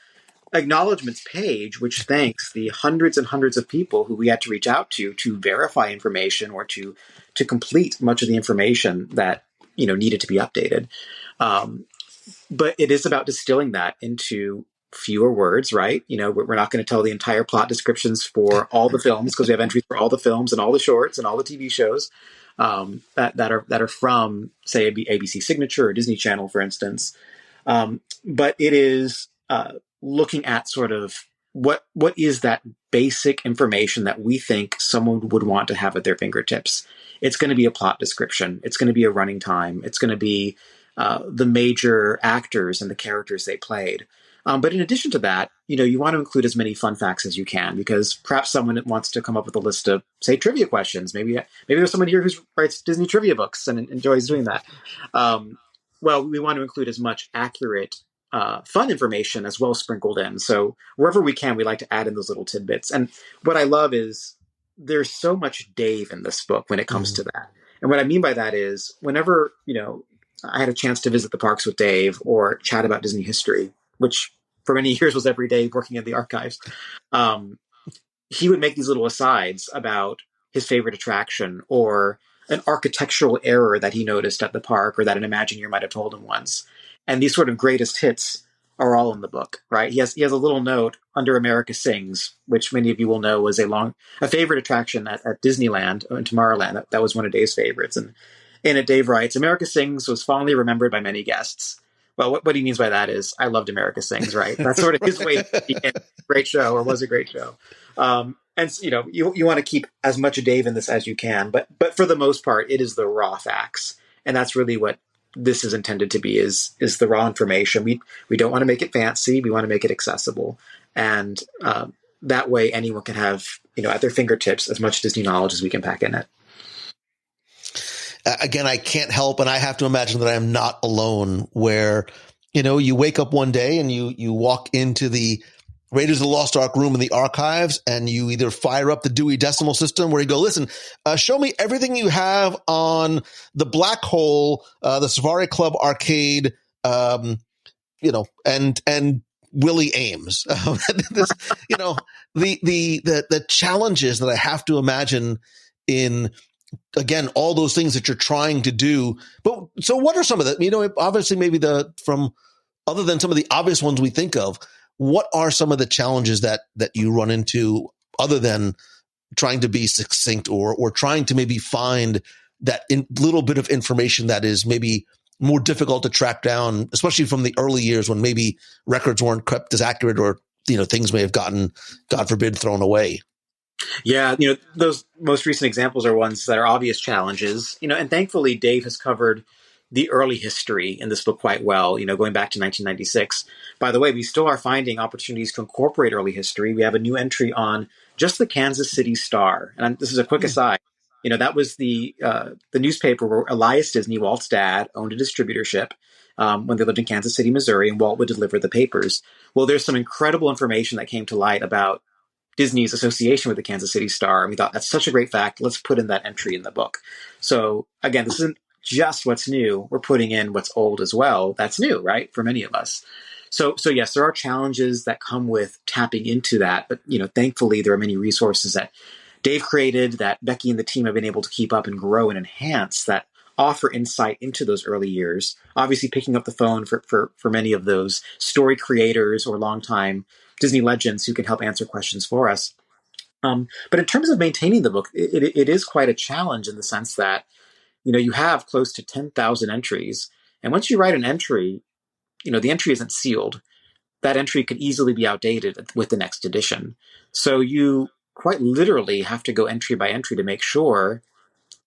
acknowledgments page, which thanks the hundreds and hundreds of people who we had to reach out to verify information or to complete much of the information that needed to be updated. But it is about distilling that into fewer words, right? We're not going to tell the entire plot descriptions for all the films because we have entries for all the films and all the shorts and all the TV shows that are from, say, ABC Signature or Disney Channel, for instance. But it is looking at sort of what is that basic information that we think someone would want to have at their fingertips. It's going to be a plot description. It's going to be a running time. It's going to be the major actors and the characters they played. But in addition to that, you want to include as many fun facts as you can, because perhaps someone wants to come up with a list of, say, trivia questions. Maybe there's someone here who writes Disney trivia books and enjoys doing that. Well, we want to include as much accurate fun information as well sprinkled in. So wherever we can, we like to add in those little tidbits. And what I love is there's so much Dave in this book when it comes to that. And what I mean by that is whenever, I had a chance to visit the parks with Dave or chat about Disney history, which for many years was every day working at the archives, he would make these little asides about his favorite attraction or an architectural error that he noticed at the park or that an Imagineer might have told him once. And these sort of greatest hits are all in the book, right? He has a little note under America Sings, which many of you will know was a favorite attraction at Disneyland and Tomorrowland. That was one of Dave's favorites. And in it, Dave writes, America Sings was fondly remembered by many guests. Well, what he means by that is, I loved America Sings, right? That's sort of his way to be a great show, or was a great show. And you want to keep as much of Dave in this as you can, but for the most part, it is the raw facts, and that's really what this is intended to be: is the raw information. We don't want to make it fancy. We want to make it accessible, and that way anyone can have at their fingertips as much Disney knowledge as we can pack in it. Again, I can't help, and I have to imagine that I am not alone, where, you wake up one day and you walk into the Raiders of the Lost Ark room in the archives, and you either fire up the Dewey Decimal System where you go, listen, show me everything you have on the Black Hole, the Safari Club arcade, and Willie Ames. The challenges that I have to imagine in, again, all those things that you're trying to do. But so what are some of them? Obviously maybe other than some of the obvious ones we think of, what are some of the challenges that you run into other than trying to be succinct or trying to maybe find that little bit of information that is maybe more difficult to track down, especially from the early years when maybe records weren't kept as accurate or, things may have gotten, God forbid, thrown away? Yeah, those most recent examples are ones that are obvious challenges, and thankfully Dave has covered the early history in this book quite well, going back to 1996. By the way, we still are finding opportunities to incorporate early history. We have a new entry on just the Kansas City Star. And this is a quick aside. That was the newspaper where Elias Disney, Walt's dad, owned a distributorship when they lived in Kansas City, Missouri, and Walt would deliver the papers. Well, there's some incredible information that came to light about Disney's association with the Kansas City Star. And we thought, that's such a great fact. Let's put in that entry in the book. So again, this isn't just what's new. We're putting in what's old as well. That's new, right? For many of us. So yes, there are challenges that come with tapping into that. But, thankfully, there are many resources that Dave created that Becky and the team have been able to keep up and grow and enhance that offer insight into those early years. Obviously, picking up the phone for many of those story creators or longtime Disney legends who can help answer questions for us. But in terms of maintaining the book, it is quite a challenge in the sense that, you have close to 10,000 entries. And once you write an entry, the entry isn't sealed. That entry could easily be outdated with the next edition. So you quite literally have to go entry by entry to make sure,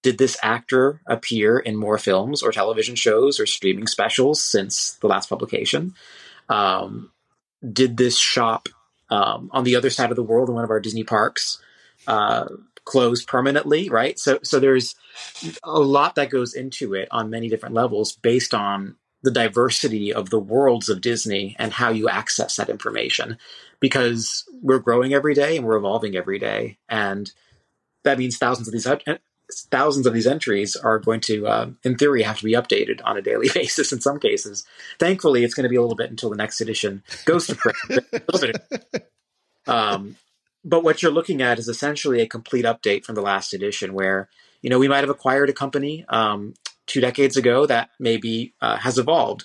did this actor appear in more films or television shows or streaming specials since the last publication? Did this shop on the other side of the world in one of our Disney parks close permanently, right? So there's a lot that goes into it on many different levels based on the diversity of the worlds of Disney and how you access that information, because we're growing every day and we're evolving every day. And that means thousands of these entries are going to, in theory, have to be updated on a daily basis in some cases. Thankfully, it's going to be a little bit until the next edition goes to print. A little bit. But what you're looking at is essentially a complete update from the last edition where, we might have acquired a company 2 decades ago that maybe has evolved.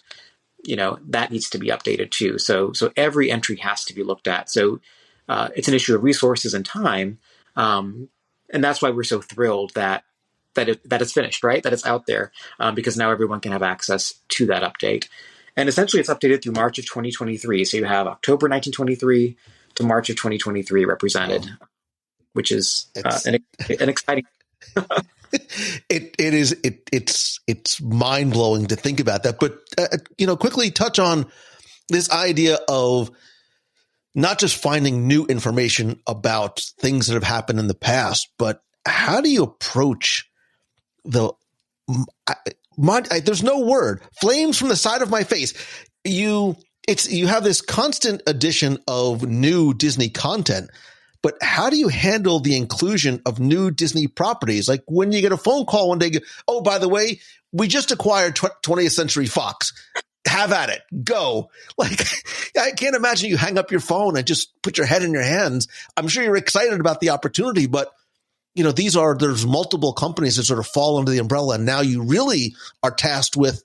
That needs to be updated too. So every entry has to be looked at. So it's an issue of resources and time. And that's why we're so thrilled that it's finished, right? That it's out there, because now everyone can have access to that update. And essentially it's updated through March of 2023. So you have October 1923 to March of 2023 represented, which is an exciting. It's mind blowing to think about that. But, quickly touch on this idea of not just finding new information about things that have happened in the past, but how do you approach there's no word, flames from the side of my face. You have this constant addition of new Disney content, but how do you handle the inclusion of new Disney properties? Like when you get a phone call one day, oh, by the way, we just acquired 20th Century Fox. Have at it. Go. Like, I can't imagine you hang up your phone and just put your head in your hands. I'm sure you're excited about the opportunity, but there's multiple companies that sort of fall under the umbrella. And now you really are tasked with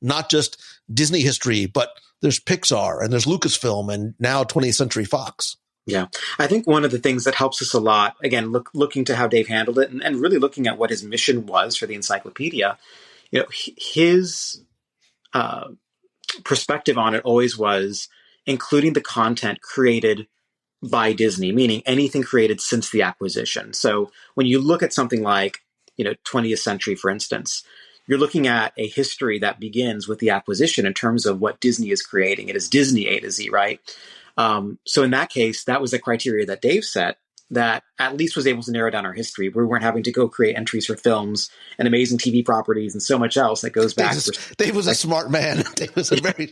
not just Disney history, but there's Pixar and there's Lucasfilm and now 20th Century Fox. Yeah. I think one of the things that helps us a lot, again, looking to how Dave handled it and really looking at what his mission was for the Encyclopedia, his perspective on it always was including the content created by Disney, meaning anything created since the acquisition. So when you look at something like, 20th Century, for instance, you're looking at a history that begins with the acquisition in terms of what Disney is creating. It is Disney A to Z, right? So in that case, that was the criteria that Dave set that at least was able to narrow down our history. We weren't having to go create entries for films and amazing TV properties and so much else that goes back. Dave was a smart man. Dave was a very...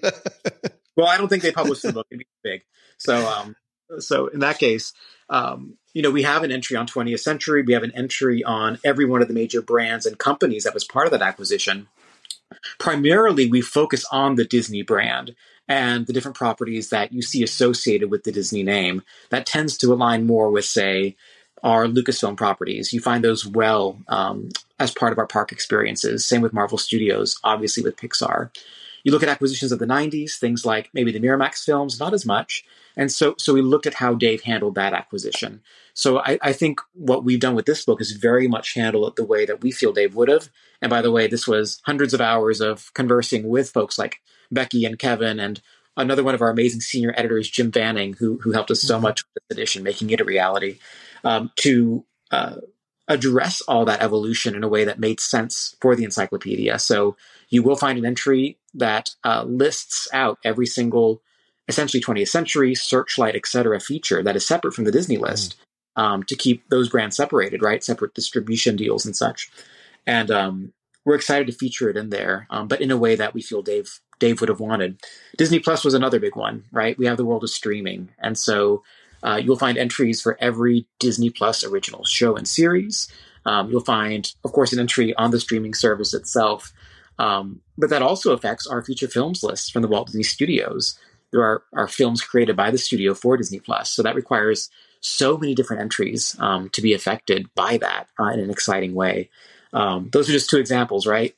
Well, I don't think they published the book. It'd be big. So in that case, we have an entry on 20th Century. We have an entry on every one of the major brands and companies that was part of that acquisition. Primarily, we focus on the Disney brand and the different properties that you see associated with the Disney name. That tends to align more with, say, our Lucasfilm properties. You find those well as part of our park experiences. Same with Marvel Studios, obviously with Pixar. You look at acquisitions of the 90s, things like maybe the Miramax films, not as much. And so we looked at how Dave handled that acquisition. So I think what we've done with this book is very much handle it the way that we feel Dave would have. And by the way, this was hundreds of hours of conversing with folks like Becky and Kevin and another one of our amazing senior editors, Jim Vanning, who helped us so much with this edition, making it a reality, to address all that evolution in a way that made sense for the encyclopedia. So you will find an entry that lists out every single, essentially 20th century, Searchlight, et cetera, feature that is separate from the Disney list to keep those brands separated, right? Separate distribution deals and such. And we're excited to feature it in there, but in a way that we feel Dave would have wanted. Disney Plus was another big one, right? We have the world of streaming. And so you'll find entries for every Disney Plus original show and series. You'll find, of course, an entry on the streaming service itself. But that also affects our feature films lists from the Walt Disney Studios. There are films created by the studio for Disney Plus. So that requires so many different entries to be affected by that in an exciting way. Those are just two examples, right?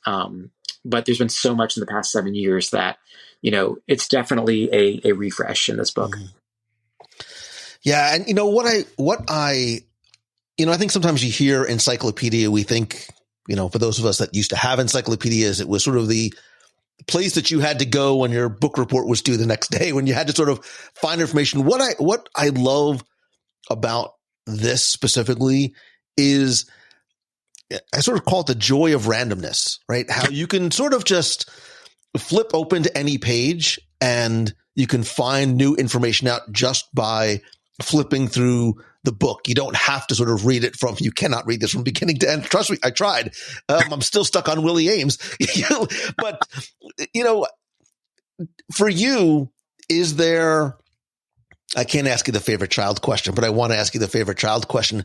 But there's been so much in the past 7 years that, it's definitely a refresh in this book. Yeah. And I think sometimes you hear encyclopedia, we think, for those of us that used to have encyclopedias, it was sort of the place that you had to go when your book report was due the next day, when you had to sort of find information. What I love about this specifically is, I sort of call it the joy of randomness, right? How you can sort of just flip open to any page and you can find new information out just by flipping through the book. You don't have to sort of read it you cannot read this from beginning to end. Trust me, I tried. I'm still stuck on Willie Ames. But, for you, is there, I can't ask you the favorite child question, but I want to ask you the favorite child question.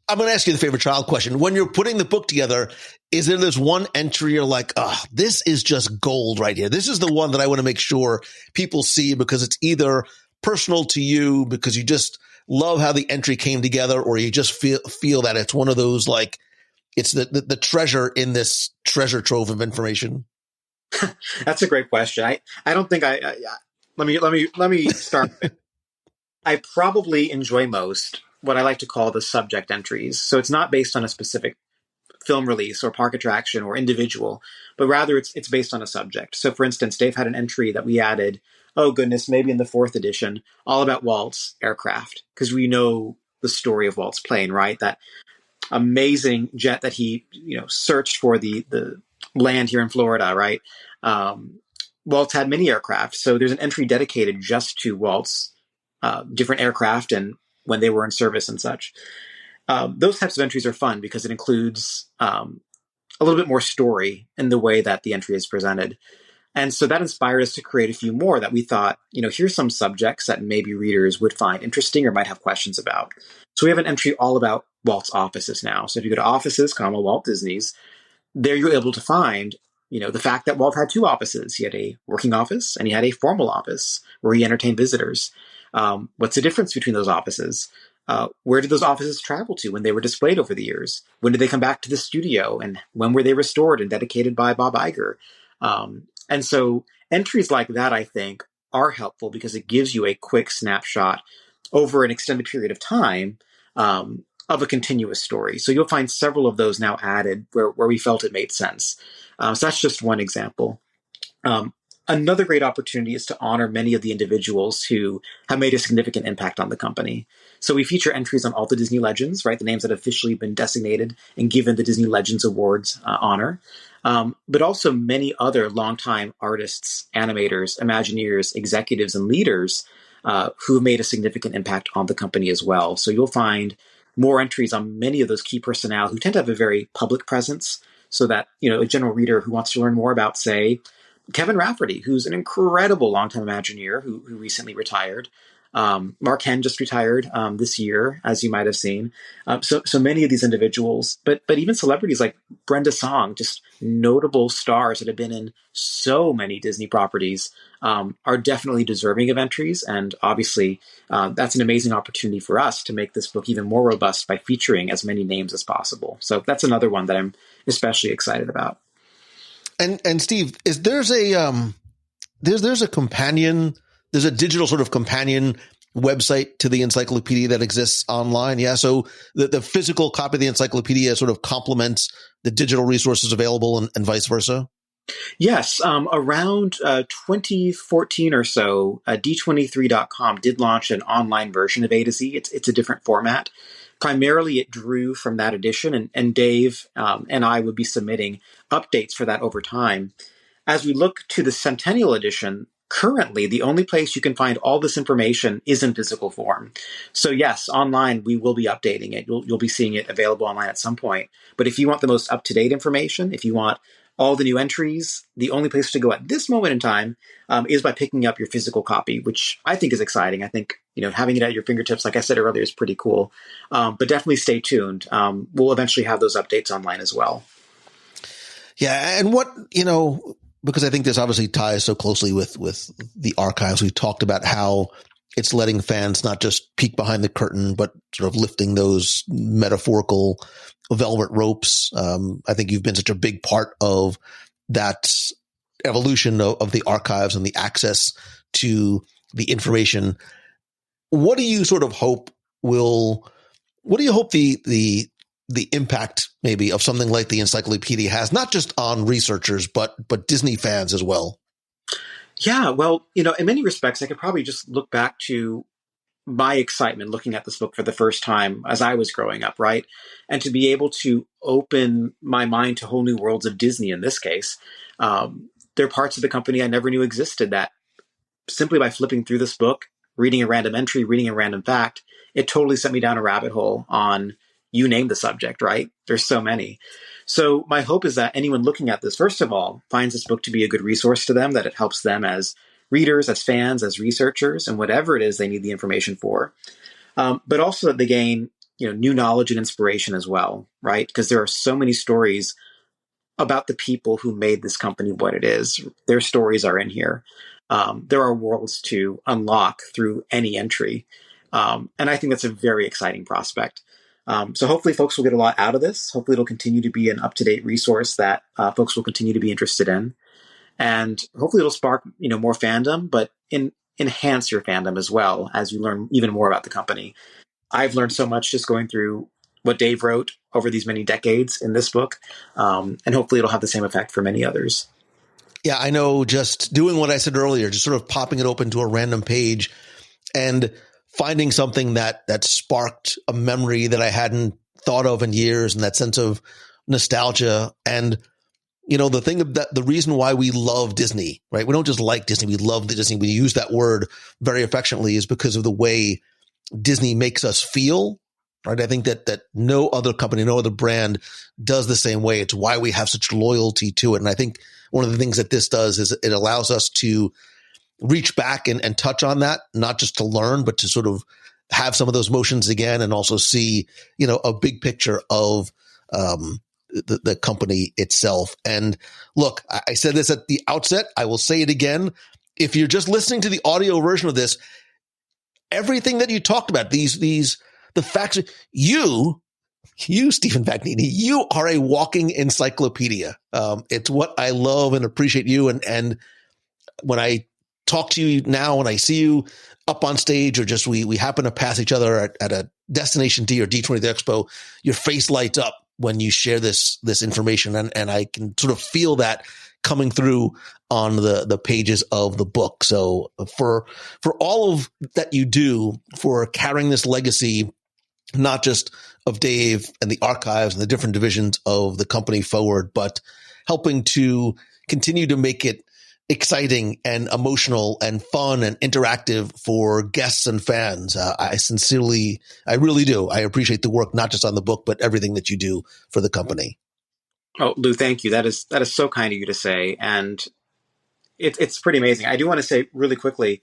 I'm going to ask you the favorite child question. When you're putting the book together, is there this one entry you're like, this is just gold right here. This is the one that I want to make sure people see because it's either personal to you because you just love how the entry came together, or you just feel that it's one of those, like, it's the treasure in this treasure trove of information? That's a great question. I don't think let me start. I probably enjoy most what I like to call the subject entries. So it's not based on a specific film release or park attraction or individual, but rather it's based on a subject. So for instance, Dave had an entry that we added, oh goodness, maybe in the 4th edition, all about Walt's aircraft, because we know the story of Walt's plane, right? That amazing jet that he, searched for the land here in Florida, right? Walt's had many aircraft. So there's an entry dedicated just to Walt's different aircraft and when they were in service and such. Those types of entries are fun because it includes a little bit more story in the way that the entry is presented. And so that inspired us to create a few more that we thought, here's some subjects that maybe readers would find interesting or might have questions about. So we have an entry all about Walt's offices now. So if you go to offices, Walt Disney's, there you're able to find, the fact that Walt had 2 offices. He had a working office and he had a formal office where he entertained visitors. What's the difference between those offices? Where did those offices travel to when they were displayed over the years? When did they come back to the studio? And when were they restored and dedicated by Bob Iger? And so entries like that, I think, are helpful because it gives you a quick snapshot over an extended period of time of a continuous story. So you'll find several of those now added where we felt it made sense. So that's just one example. Another great opportunity is to honor many of the individuals who have made a significant impact on the company. So we feature entries on all the Disney Legends, right? The names that have officially been designated and given the Disney Legends Awards honor. But also many other longtime artists, animators, Imagineers, executives, and leaders who have made a significant impact on the company as well. So you'll find more entries on many of those key personnel who tend to have a very public presence so that, a general reader who wants to learn more about, say, Kevin Rafferty, who's an incredible longtime Imagineer who recently retired. Mark Henn just retired this year, as you might have seen. So many of these individuals, but even celebrities like Brenda Song, just notable stars that have been in so many Disney properties, are definitely deserving of entries. And obviously, that's an amazing opportunity for us to make this book even more robust by featuring as many names as possible. So that's another one that I'm especially excited about. And Steve, there's a there's a digital sort of companion website to the encyclopedia that exists online. Yeah. So the physical copy of the encyclopedia sort of complements the digital resources available and vice versa. Yes. Around 2014 or so, D23.com did launch an online version of A to Z. It's a different format. Primarily, it drew from that edition, and Dave and I would be submitting updates for that over time. As we look to the Centennial Edition, currently, the only place you can find all this information is in physical form. So yes, online, we will be updating it. You'll be seeing it available online at some point. But if you want the most up-to-date information, if you want all the new entries, the only place to go at this moment in time is by picking up your physical copy, which I think is exciting. I think, having it at your fingertips, like I said earlier, is pretty cool. But definitely stay tuned. We'll eventually have those updates online as well. Yeah. And because I think this obviously ties so closely with the archives. We've talked about how it's letting fans not just peek behind the curtain, but sort of lifting those metaphorical velvet ropes. I think you've been such a big part of that evolution of the archives and the access to the information. What do you sort of hope the impact maybe of something like the encyclopedia has, not just on researchers, but Disney fans as well? Yeah, well, in many respects, I could probably just look back to my excitement looking at this book for the first time as I was growing up, right? And to be able to open my mind to whole new worlds of Disney in this case. There are parts of the company I never knew existed that simply by flipping through this book, reading a random entry, reading a random fact, it totally sent me down a rabbit hole on you name the subject, right? There's so many. So my hope is that anyone looking at this, first of all, finds this book to be a good resource to them, that it helps them as readers, as fans, as researchers, and whatever it is they need the information for. But also that they gain, new knowledge and inspiration as well, right? Because there are so many stories about the people who made this company what it is. Their stories are in here. There are worlds to unlock through any entry. And I think that's a very exciting prospect. So hopefully folks will get a lot out of this. Hopefully it'll continue to be an up-to-date resource that folks will continue to be interested in. And hopefully it'll spark, more fandom, but enhance your fandom as well as you learn even more about the company. I've learned so much just going through what Dave wrote over these many decades in this book. And hopefully it'll have the same effect for many others. Yeah, I know, just doing what I said earlier, just sort of popping it open to a random page and finding something that sparked a memory that I hadn't thought of in years, and that sense of nostalgia. And, the thing that the reason why we love Disney, right? We don't just like Disney. We love the Disney. We use that word very affectionately, is because of the way Disney makes us feel, right? I think that no other company, no other brand does the same way. It's why we have such loyalty to it. And I think one of the things that this does is it allows us to reach back and touch on that, not just to learn, but to sort of have some of those motions again, and also see, a big picture of the company itself. And look, I said this at the outset, I will say it again. If you're just listening to the audio version of this, everything that you talked about, the facts, you, Stephen Vagnini, you are a walking encyclopedia. It's what I love and appreciate you. And when I talk to you now, when I see you up on stage, or just we happen to pass each other at a Destination D or D23 Expo, your face lights up when you share this information. And I can sort of feel that coming through on the pages of the book. So for all of that you do, for carrying this legacy, not just of Dave and the archives and the different divisions of the company forward, but helping to continue to make it exciting and emotional and fun and interactive for guests and fans. I really do. I appreciate the work, not just on the book, but everything that you do for the company. Oh, Lou, thank you. That is so kind of you to say. And it's pretty amazing. I do want to say really quickly,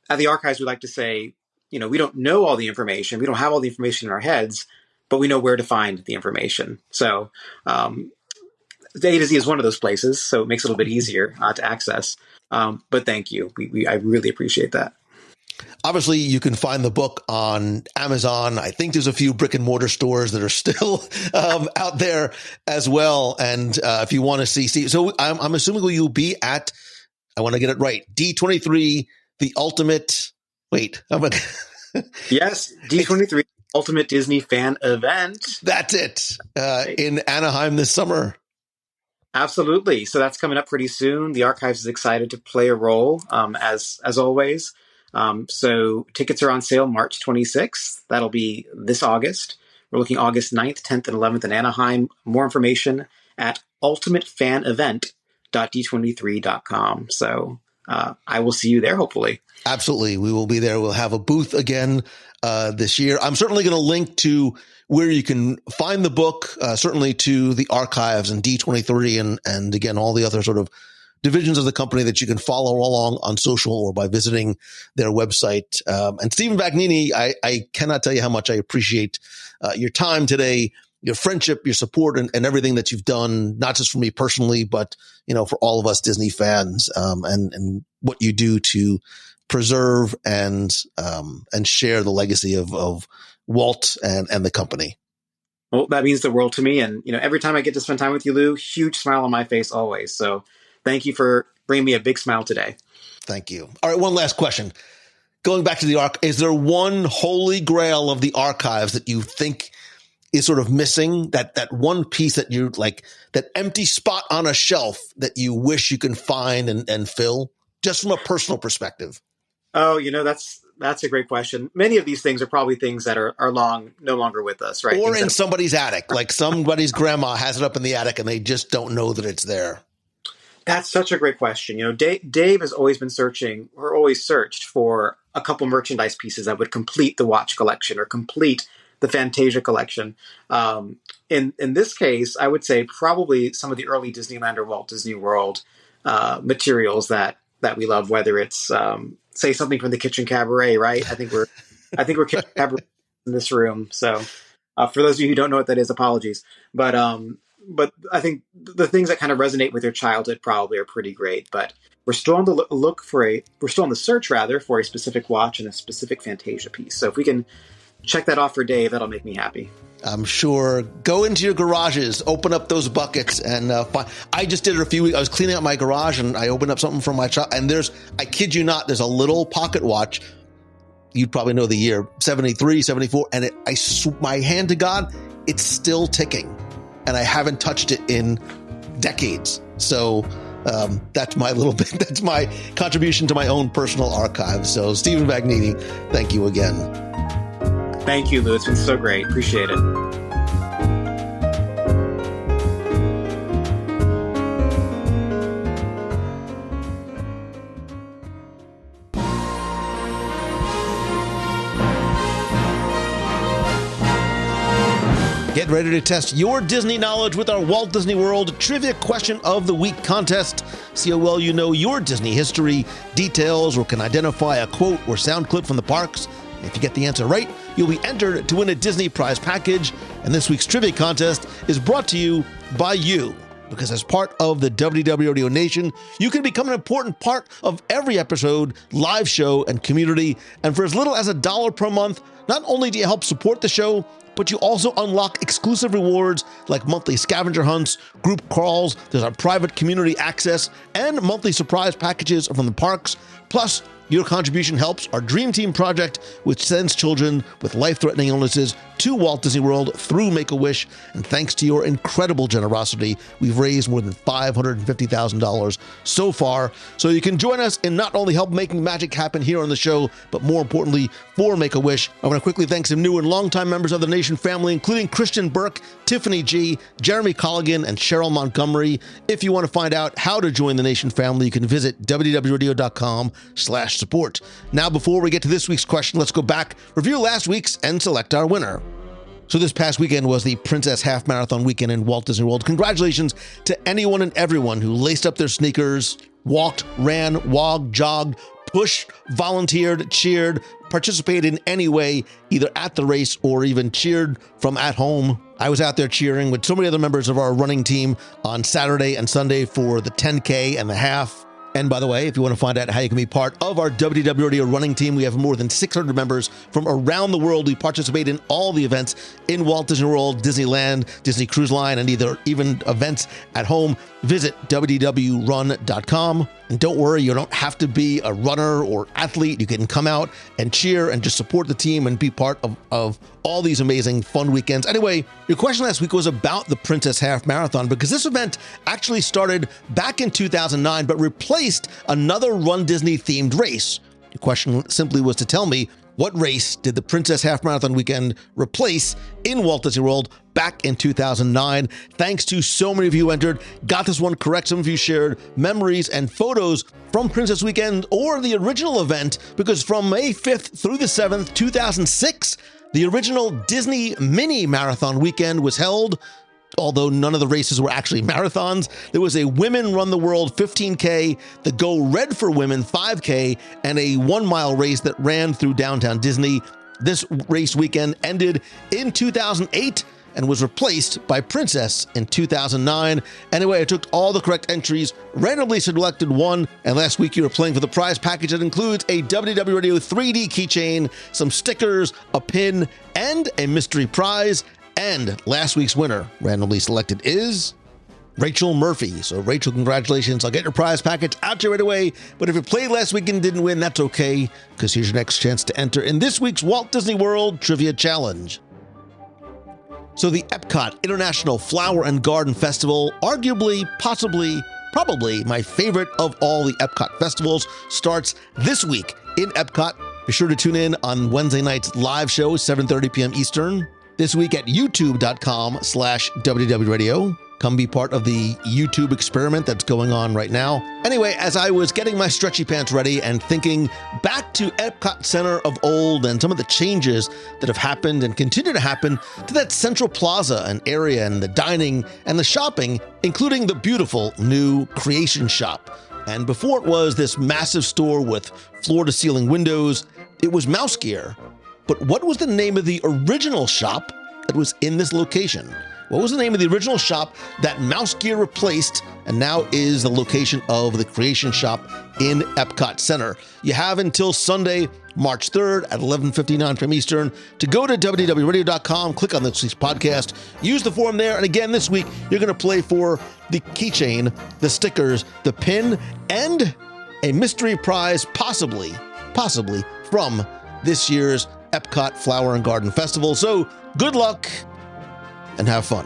at the archives, we like to say, we don't know all the information. We don't have all the information in our heads, but we know where to find the information. So, the A to Z is one of those places, so it makes it a little bit easier to access. But thank you. I really appreciate that. Obviously, you can find the book on Amazon. I think there's a few brick and mortar stores that are still out there as well. And if you want to see, so I'm assuming you'll be at I want to get it right. D23, the ultimate. Wait, Yes, D23, Ultimate Disney Fan Event. That's it. In Anaheim this summer. Absolutely. So that's coming up pretty soon. The Archives is excited to play a role, as always. So tickets are on sale March 26th. That'll be this August. We're looking August 9th, 10th, and 11th in Anaheim. More information at ultimatefanevent.d23.com. So I will see you there, hopefully. Absolutely. We will be there. We'll have a booth again this year. I'm certainly going to link to where you can find the book, certainly to the Archives and D23 and again, all the other sort of divisions of the company that you can follow along on social or by visiting their website. And Stephen Vagnini, I cannot tell you how much I appreciate your time today, your friendship, your support, and everything that you've done, not just for me personally, but, for all of us Disney fans, and what you do to preserve and share the legacy of Walt and the company. Well, that means the world to me. And, every time I get to spend time with you, Lou, huge smile on my face always. So thank you for bringing me a big smile today. Thank you. All right. One last question. Going back to the is there one holy grail of the Archives that you think is sort of missing, that one piece that you like, that empty spot on a shelf that you wish you can find and fill, just from a personal perspective? Oh, that's a great question. Many of these things are probably things that are no longer with us, right? Or in somebody's attic, like somebody's grandma has it up in the attic and they just don't know that it's there. That's such a great question. Dave has always been searching, or always searched for a couple merchandise pieces that would complete the watch collection or complete the Fantasia collection. In this case, I would say probably some of the early Disneyland or Walt Disney World materials that we love, whether it's say something from the Kitchen Cabaret, right? I think we're Kitchen Cabaret in this room. So for those of you who don't know what that is, apologies. But I think the things that kind of resonate with your childhood probably are pretty great. But we're still on the we're still on the search rather for a specific watch and a specific Fantasia piece. So if we can check that off for Dave, that'll make me happy. I'm sure. Go into your garages, open up those buckets, and find. I just did it a few weeks. I was cleaning out my garage, and I opened up something from my child. And I kid you not, there's a little pocket watch. You'd probably know the year, 73, 74. And my hand to God, it's still ticking. And I haven't touched it in decades. So that's my little bit. That's my contribution to my own personal archive. So Stephen Vagnini, thank you again. Thank you, Lou. It's been so great. Appreciate it. Get ready to test your Disney knowledge with our Walt Disney World Trivia Question of the Week contest. See how well you know your Disney history, details, or can identify a quote or sound clip from the parks. If you get the answer right, you'll be entered to win a Disney prize package. And this week's trivia contest is brought to you by you. Because as part of the WDW Radio Nation, you can become an important part of every episode, live show, and community. And for as little as $1 per month, not only do you help support the show, but you also unlock exclusive rewards like monthly scavenger hunts, group crawls, there's our private community access, and monthly surprise packages from the parks. Plus, your contribution helps our Dream Team project, which sends children with life-threatening illnesses to Walt Disney World through Make-A-Wish. And thanks to your incredible generosity, we've raised more than $550,000 so far. So you can join us in not only help making magic happen here on the show, but more importantly, for Make-A-Wish. I want to quickly thank some new and longtime members of the Nation family, including Christian Burke, Tiffany G, Jeremy Colligan, and Cheryl Montgomery. If you want to find out how to join the Nation family, you can visit www.radio.com/support. Now, before we get to this week's question, let's go back, review last week's, and select our winner. So this past weekend was the Princess Half Marathon weekend in Walt Disney World. Congratulations to anyone and everyone who laced up their sneakers, walked, ran, walked, jogged, pushed, volunteered, cheered, participated in any way, either at the race or even cheered from at home. I was out there cheering with so many other members of our running team on Saturday and Sunday for the 10K and the half. And by the way, if you want to find out how you can be part of our WDW Radio running team, we have more than 600 members from around the world. We participate in all the events in Walt Disney World, Disneyland, Disney Cruise Line, and even events at home. Visit WDWRun.com. And don't worry, you don't have to be a runner or athlete. You can come out and cheer and just support the team and be part of all these amazing fun weekends. Anyway, your question last week was about the Princess Half Marathon, because this event actually started back in 2009, but replaced another Run Disney themed race. Your question simply was to tell me, what race did the Princess Half Marathon weekend replace in Walt Disney World back in 2009? Thanks to so many of you who entered, got this one correct. Some of you shared memories and photos from Princess Weekend or the original event, because from May 5th through the 7th, 2006, the original Disney Mini Marathon weekend was held. Although none of the races were actually marathons, there was a Women Run the World 15K, the Go Red for Women 5K, and a 1-mile race that ran through downtown Disney. This race weekend ended in 2008 and was replaced by Princess in 2009. Anyway, I took all the correct entries, randomly selected one, and last week you were playing for the prize package that includes a WDW Radio 3D keychain, some stickers, a pin, and a mystery prize. And last week's winner, randomly selected, is Rachel Murphy. So Rachel, congratulations. I'll get your prize package out to you right away. But if you played last week and didn't win, that's okay, because here's your next chance to enter in this week's Walt Disney World Trivia Challenge. So the Epcot International Flower and Garden Festival, arguably, possibly, probably my favorite of all the Epcot festivals, starts this week in Epcot. Be sure to tune in on Wednesday night's live show, 7:30 p.m. Eastern. This week at youtube.com/WDW Radio. Come be part of the YouTube experiment that's going on right now. Anyway, as I was getting my stretchy pants ready and thinking back to Epcot Center of old and some of the changes that have happened and continue to happen to that central plaza and area and the dining and the shopping, including the beautiful new Creation Shop. And before it was this massive store with floor-to-ceiling windows, it was Mouse Gear. But what was the name of the original shop that was in this location? What was the name of the original shop that Mouse Gear replaced and now is the location of the Creation Shop in Epcot Center? You have until Sunday, March 3rd at 11:59 p.m. Eastern to go to WDWRadio.com, click on this week's podcast, use the form there. And again, this week, you're going to play for the keychain, the stickers, the pin, and a mystery prize, possibly from this year's Epcot Flower and Garden Festival. So good luck and have fun.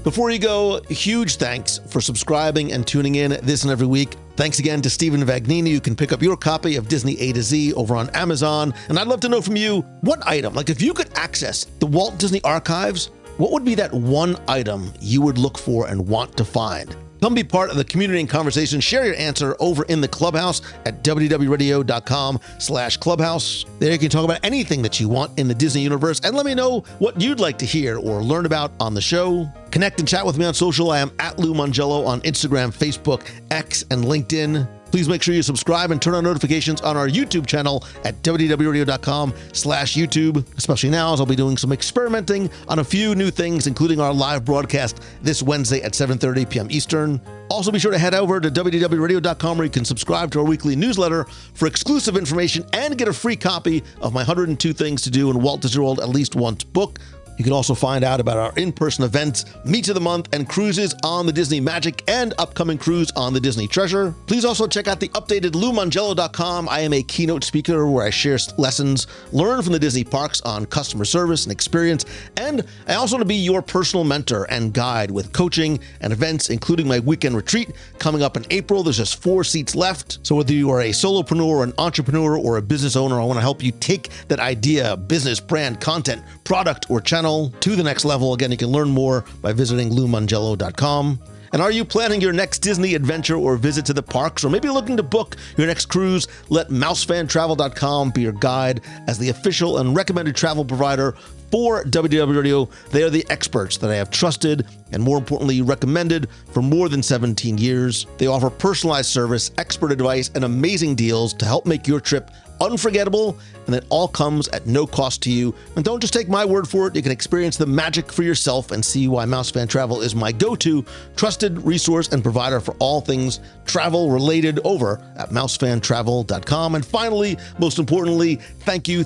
Before you go, huge thanks for subscribing and tuning in this and every week. Thanks again to Stephen Vagnini. You can pick up your copy of Disney A to Z over on Amazon. And I'd love to know from you, what item, like if you could access the Walt Disney Archives, what would be that one item you would look for and want to find? Come be part of the community and conversation. Share your answer over in the Clubhouse at WDWRadio.com/Clubhouse. There you can talk about anything that you want in the Disney universe and let me know what you'd like to hear or learn about on the show. Connect and chat with me on social. I am at Lou Mongello on Instagram, Facebook, X, and LinkedIn. Please make sure you subscribe and turn on notifications on our YouTube channel at WDWRadio.com/YouTube, especially now as I'll be doing some experimenting on a few new things, including our live broadcast this Wednesday at 7:30 p.m. Eastern. Also, be sure to head over to WDWRadio.com where you can subscribe to our weekly newsletter for exclusive information and get a free copy of my 102 Things to Do in Walt Disney World at Least Once book. You can also find out about our in-person events, Meets of the Month, and cruises on the Disney Magic and upcoming cruise on the Disney Treasure. Please also check out the updated LouMongello.com. I am a keynote speaker where I share lessons learned from the Disney parks on customer service and experience. And I also want to be your personal mentor and guide with coaching and events, including my weekend retreat coming up in April. There's just 4 seats left. So whether you are a solopreneur, an entrepreneur, or a business owner, I want to help you take that idea, business, brand, content, product, or channel to the next level. Again, you can learn more by visiting LouMongello.com. And are you planning your next Disney adventure or visit to the parks, or maybe looking to book your next cruise? Let MouseFanTravel.com be your guide as the official and recommended travel provider for WDW Radio. They are the experts that I have trusted and, more importantly, recommended for more than 17 years. They offer personalized service, expert advice, and amazing deals to help make your trip unforgettable, and it all comes at no cost to you. And don't just take my word for it. You can experience the magic for yourself and see why Mouse Fan Travel is my go-to trusted resource and provider for all things travel related over at mousefantravel.com. And finally, most importantly, thank you.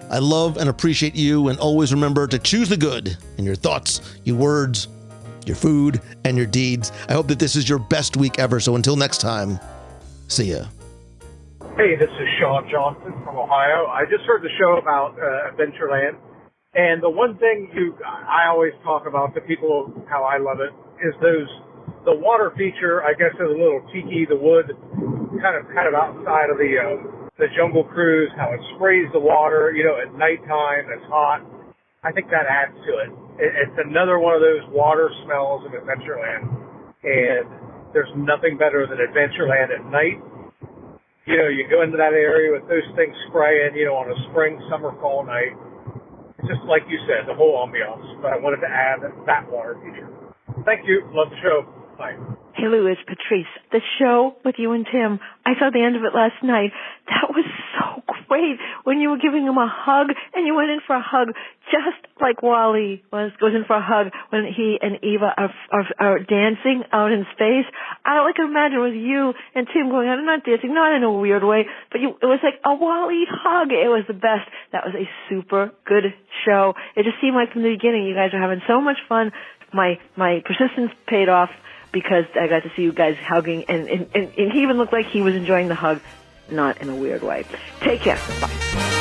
I love and appreciate you, and always remember to choose the good in your thoughts, your words, your food, and your deeds. I hope that this is your best week ever. So until next time, see ya. Hey, this is Sean Johnson from Ohio. I just heard the show about Adventureland, and the one thing I always talk about to people, how I love it, is the water feature. I guess is a little tiki, the wood, kind of outside of the Jungle Cruise, how it sprays the water, at nighttime, it's hot. I think that adds to it. It's another one of those water smells of Adventureland, and there's nothing better than Adventureland at night. You go into that area with those things spraying, on a spring, summer, fall night. It's just like you said, the whole ambiance. But I wanted to add that water feature. Thank you. Love the show. Bye. Hey, Lou, it's Patrice. The show with you and Tim, I saw the end of it last night. That was so great when you were giving him a hug, and you went in for a hug just like Wally goes in for a hug when he and Eva are dancing out in space. I can imagine with you and Tim going out and not dancing, not in a weird way, but it was like a Wally hug. It was the best. That was a super good show. It just seemed like from the beginning you guys were having so much fun. My persistence paid off, because I got to see you guys hugging, and he even looked like he was enjoying the hug, not in a weird way. Take care. Bye.